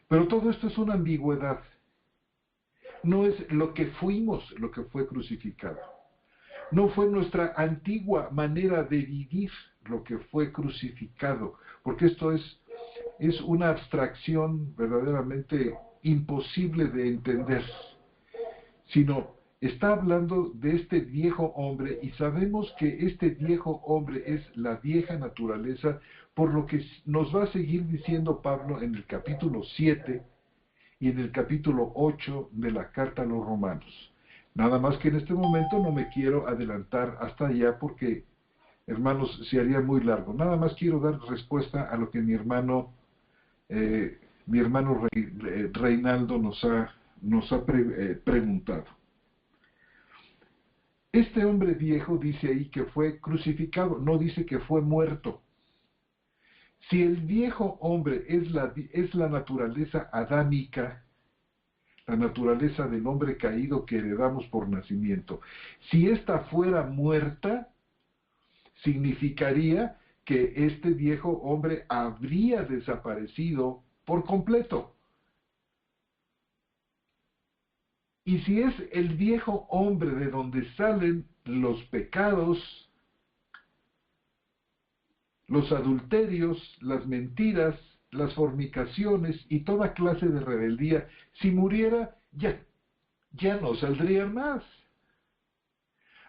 Pero todo esto es una ambigüedad. No es lo que fuimos lo que fue crucificado. No fue nuestra antigua manera de vivir lo que fue crucificado, porque esto es una abstracción verdaderamente imposible de entender, sino está hablando de este viejo hombre y sabemos que este viejo hombre es la vieja naturaleza, por lo que nos va a seguir diciendo Pablo en el capítulo 7 y en el capítulo 8 de la carta a los Romanos. Nada más que en este momento no me quiero adelantar hasta allá porque, hermanos, se haría muy largo. Nada más quiero dar respuesta a lo que mi hermano Reinaldo nos ha preguntado. Este hombre viejo dice ahí que fue crucificado, no dice que fue muerto. Si el viejo hombre es la naturaleza adámica, la naturaleza del hombre caído que heredamos por nacimiento, si ésta fuera muerta, significaría que este viejo hombre habría desaparecido por completo. Y si es el viejo hombre de donde salen los pecados, los adulterios, las mentiras, las fornicaciones y toda clase de rebeldía, si muriera, ya no saldrían más.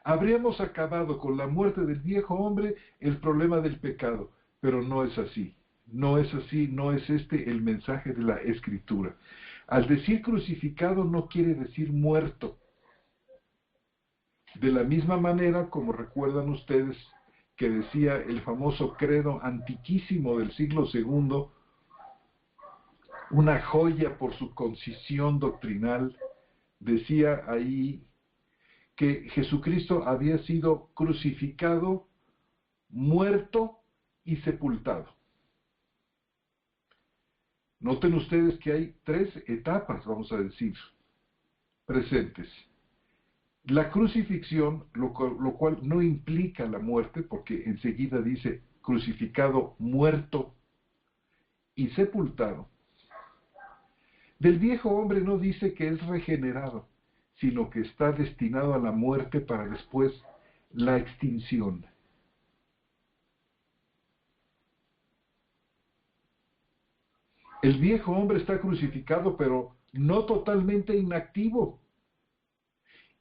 Habríamos acabado con la muerte del viejo hombre el problema del pecado, pero no es así. No es así, no es este el mensaje de la Escritura. Al decir crucificado no quiere decir muerto. De la misma manera, como recuerdan ustedes, que decía el famoso credo antiquísimo del siglo II, una joya por su concisión doctrinal, decía ahí que Jesucristo había sido crucificado, muerto y sepultado. Noten ustedes que hay 3 etapas, vamos a decir, presentes. La crucifixión, lo cual no implica la muerte, porque enseguida dice crucificado, muerto y sepultado. Del viejo hombre no dice que es regenerado, sino que está destinado a la muerte para después la extinción. El viejo hombre está crucificado, pero no totalmente inactivo.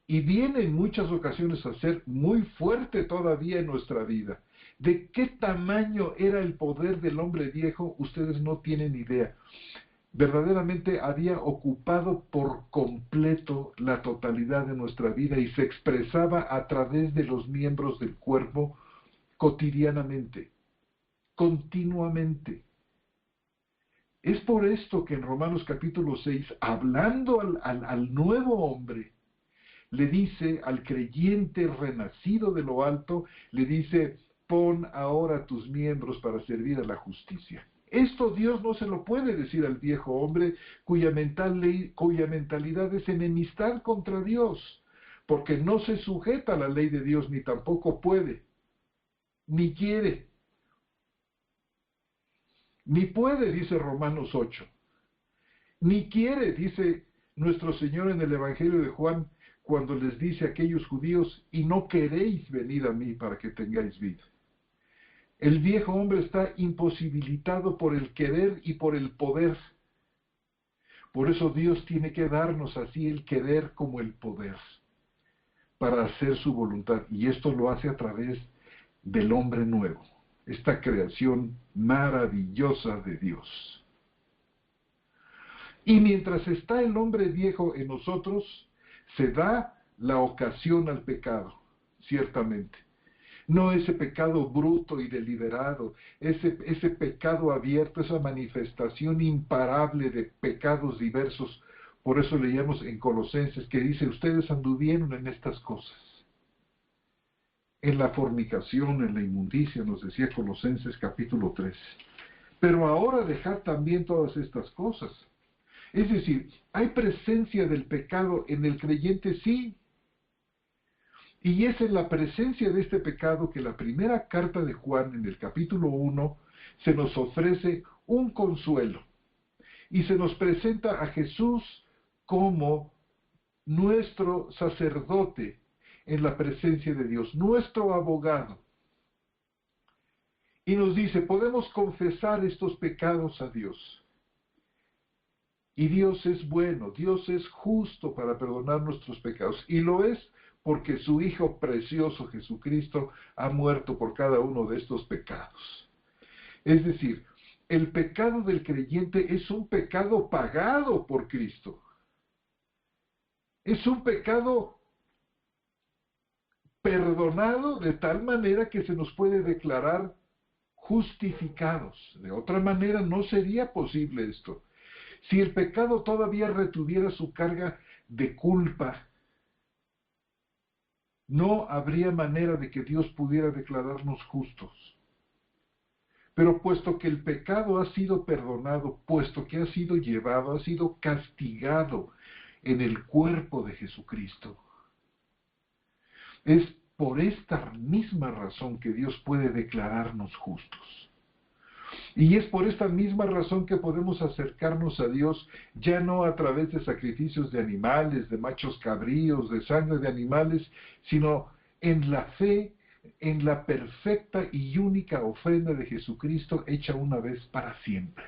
Y viene en muchas ocasiones a ser muy fuerte todavía en nuestra vida. ¿De qué tamaño era el poder del hombre viejo? Ustedes no tienen idea. Verdaderamente había ocupado por completo la totalidad de nuestra vida y se expresaba a través de los miembros del cuerpo cotidianamente, continuamente. Es por esto que en Romanos capítulo 6, hablando al nuevo hombre, le dice al creyente renacido de lo alto, le dice, pon ahora tus miembros para servir a la justicia. Esto Dios no se lo puede decir al viejo hombre cuya mentalidad es enemistad contra Dios, porque no se sujeta a la ley de Dios, ni tampoco puede, ni quiere, ni puede, dice Romanos 8, ni quiere, dice nuestro Señor en el Evangelio de Juan, cuando les dice a aquellos judíos, y no queréis venir a mí para que tengáis vida. El viejo hombre está imposibilitado por el querer y por el poder. Por eso Dios tiene que darnos así el querer como el poder para hacer su voluntad. Y esto lo hace a través del hombre nuevo, esta creación maravillosa de Dios. Y mientras está el hombre viejo en nosotros, se da la ocasión al pecado, ciertamente. No ese pecado bruto y deliberado, ese pecado abierto, esa manifestación imparable de pecados diversos. Por eso leíamos en Colosenses que dice, ustedes anduvieron en estas cosas. En la fornicación, en la inmundicia, nos decía Colosenses capítulo 3. Pero ahora dejad también todas estas cosas. Es decir, ¿hay presencia del pecado en el creyente? Sí. Y es en la presencia de este pecado que la primera carta de Juan, en el capítulo 1, se nos ofrece un consuelo. Y se nos presenta a Jesús como nuestro sacerdote en la presencia de Dios, nuestro abogado. Y nos dice, podemos confesar estos pecados a Dios. Y Dios es bueno, Dios es justo para perdonar nuestros pecados. Y lo es porque su Hijo precioso Jesucristo ha muerto por cada uno de estos pecados. Es decir, el pecado del creyente es un pecado pagado por Cristo. Es un pecado perdonado de tal manera que se nos puede declarar justificados. De otra manera no sería posible esto. Si el pecado todavía retuviera su carga de culpa, no habría manera de que Dios pudiera declararnos justos. Pero puesto que el pecado ha sido perdonado, puesto que ha sido llevado, ha sido castigado en el cuerpo de Jesucristo, es por esta misma razón que Dios puede declararnos justos. Y es por esta misma razón que podemos acercarnos a Dios, ya no a través de sacrificios de animales, de machos cabríos, de sangre de animales, sino en la fe, en la perfecta y única ofrenda de Jesucristo hecha una vez para siempre.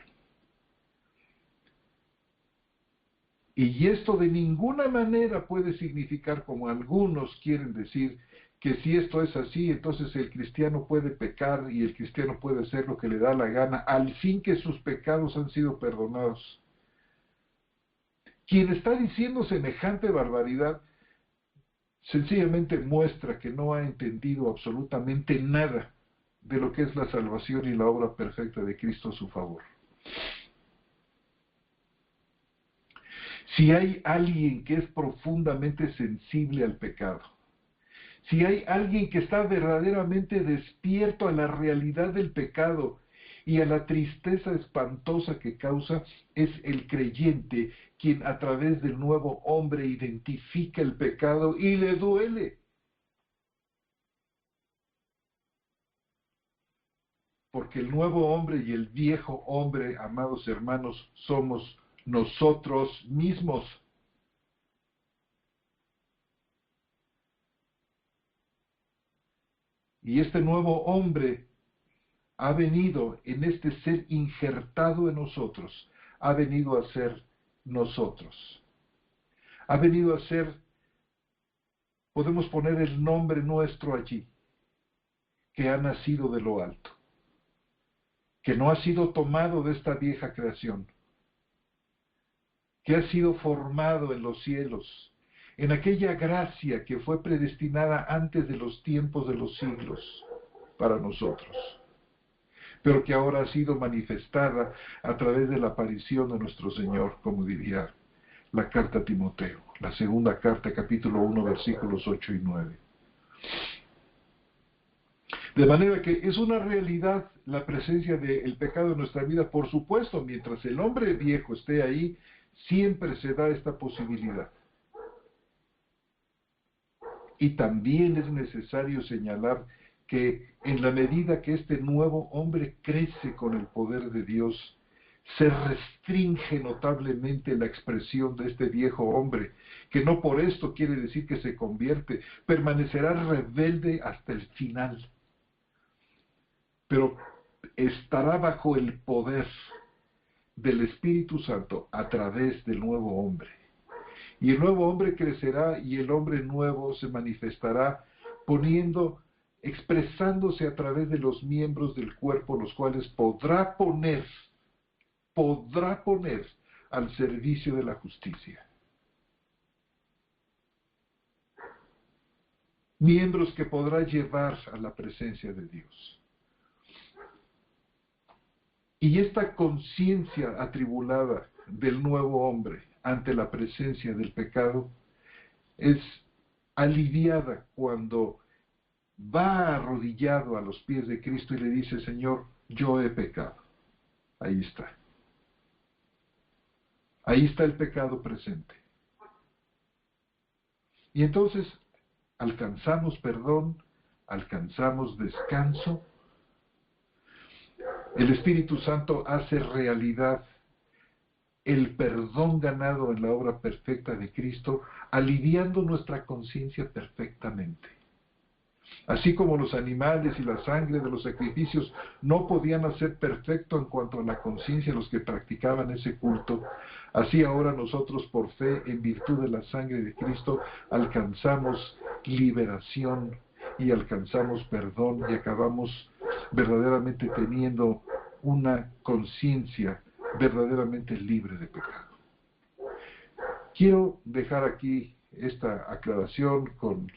Y esto de ninguna manera puede significar, como algunos quieren decir, que si esto es así, entonces el cristiano puede pecar y el cristiano puede hacer lo que le da la gana, al fin que sus pecados han sido perdonados. Quien está diciendo semejante barbaridad, sencillamente muestra que no ha entendido absolutamente nada de lo que es la salvación y la obra perfecta de Cristo a su favor. Si hay alguien que es profundamente sensible al pecado, si hay alguien que está verdaderamente despierto a la realidad del pecado y a la tristeza espantosa que causa, es el creyente quien a través del nuevo hombre identifica el pecado y le duele. Porque el nuevo hombre y el viejo hombre, amados hermanos, somos nosotros mismos. Y este nuevo hombre ha venido en este ser injertado en nosotros, ha venido a ser nosotros. Ha venido a ser, podemos poner el nombre nuestro allí. que ha nacido de lo alto, que no ha sido tomado de esta vieja creación, que ha sido formado en los cielos, en aquella gracia que fue predestinada antes de los tiempos de los siglos para nosotros, pero que ahora ha sido manifestada a través de la aparición de nuestro Señor, como diría la carta a Timoteo, la segunda carta, capítulo 1, versículos 8 y 9. De manera que es una realidad la presencia del pecado en nuestra vida, por supuesto, mientras el hombre viejo esté ahí, siempre se da esta posibilidad. Y también es necesario señalar que en la medida que este nuevo hombre crece con el poder de Dios, se restringe notablemente la expresión de este viejo hombre, que no por esto quiere decir que se convierte, permanecerá rebelde hasta el final, pero estará bajo el poder del Espíritu Santo a través del nuevo hombre. Y el nuevo hombre crecerá y el hombre nuevo se manifestará expresándose a través de los miembros del cuerpo, los cuales podrá poner al servicio de la justicia. Miembros que podrá llevar a la presencia de Dios. Y esta conciencia atribulada del nuevo hombre ante la presencia del pecado es aliviada cuando va arrodillado a los pies de Cristo y le dice: Señor, yo he pecado. Ahí está. Ahí está el pecado presente. Y entonces alcanzamos perdón, alcanzamos descanso. El Espíritu Santo hace realidad el perdón ganado en la obra perfecta de Cristo, aliviando nuestra conciencia perfectamente. Así como los animales y la sangre de los sacrificios no podían hacer perfecto en cuanto a la conciencia los que practicaban ese culto, así ahora nosotros por fe, en virtud de la sangre de Cristo, alcanzamos liberación y alcanzamos perdón y acabamos verdaderamente teniendo una conciencia verdaderamente libre de pecado. Quiero dejar aquí esta aclaración con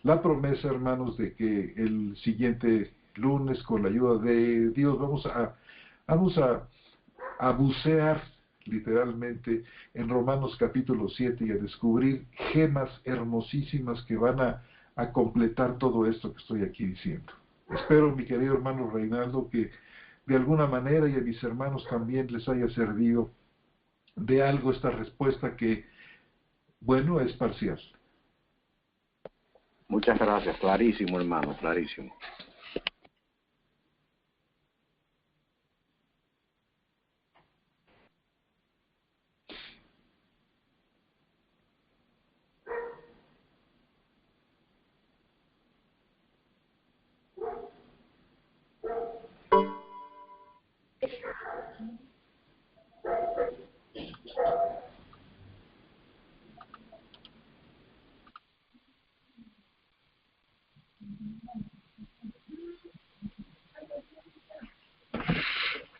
la promesa, hermanos, de que el siguiente lunes, con la ayuda de Dios, vamos a bucear literalmente en Romanos capítulo 7 y a descubrir gemas hermosísimas que van a completar todo esto que estoy aquí diciendo. Espero, mi querido hermano Reinaldo, que de alguna manera, y a mis hermanos también, les haya servido de algo esta respuesta que, bueno, es parcial. Muchas gracias, clarísimo, hermano, clarísimo.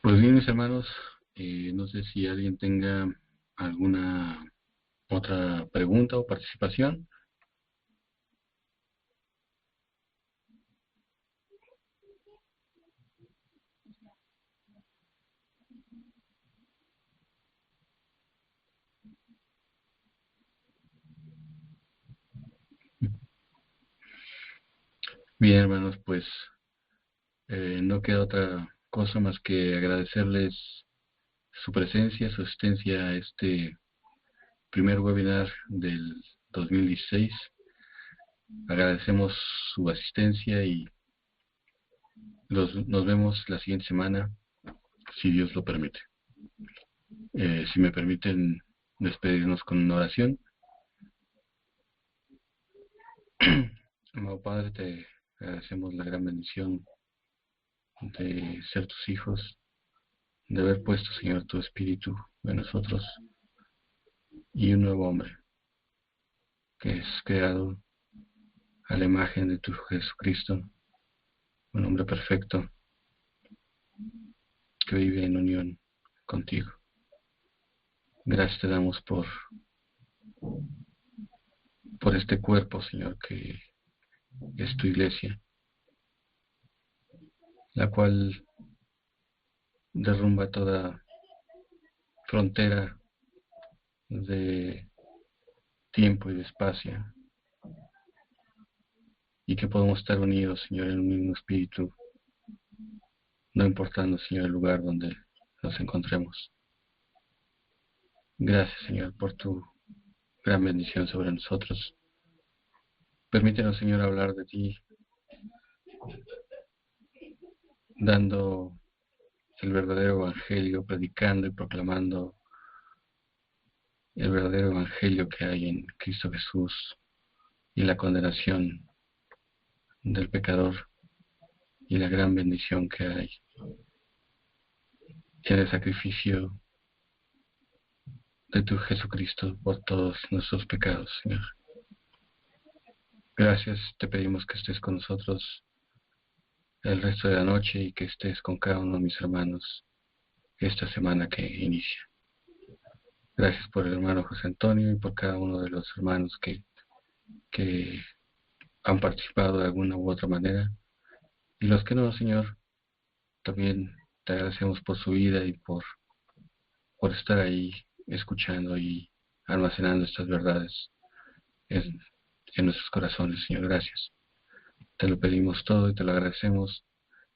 Pues bien, mis hermanos, no sé si alguien tenga alguna otra pregunta o participación. Bien, hermanos, pues no queda otra cosa más que agradecerles su presencia, su asistencia a este primer webinar del 2016. Agradecemos su asistencia y nos vemos la siguiente semana, si Dios lo permite. Si me permiten despedirnos con una oración. Amado Padre, te agradecemos la gran bendición de ser tus hijos, de haber puesto, Señor, tu Espíritu en nosotros y un nuevo hombre que es creado a la imagen de tu Jesucristo, un hombre perfecto que vive en unión contigo. Gracias te damos por este cuerpo, Señor, que es tu iglesia, la cual derrumba toda frontera de tiempo y de espacio, y que podemos estar unidos, Señor, en un mismo espíritu, no importando, Señor, el lugar donde nos encontremos. Gracias, Señor, por tu gran bendición sobre nosotros. Permítenos, Señor, hablar de ti, dando el verdadero evangelio, predicando y proclamando el verdadero evangelio que hay en Cristo Jesús y la condenación del pecador y la gran bendición que hay en el sacrificio de tu Jesucristo por todos nuestros pecados, Señor. Gracias, te pedimos que estés con nosotros el resto de la noche y que estés con cada uno de mis hermanos esta semana que inicia. Gracias por el hermano José Antonio y por cada uno de los hermanos que han participado de alguna u otra manera. Y los que no, Señor, también te agradecemos por su vida y por estar ahí escuchando y almacenando estas verdades en nuestros corazones, Señor. Gracias. Te lo pedimos todo y te lo agradecemos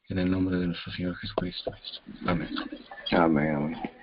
en el nombre de nuestro Señor Jesucristo. Amén. Amén, amén.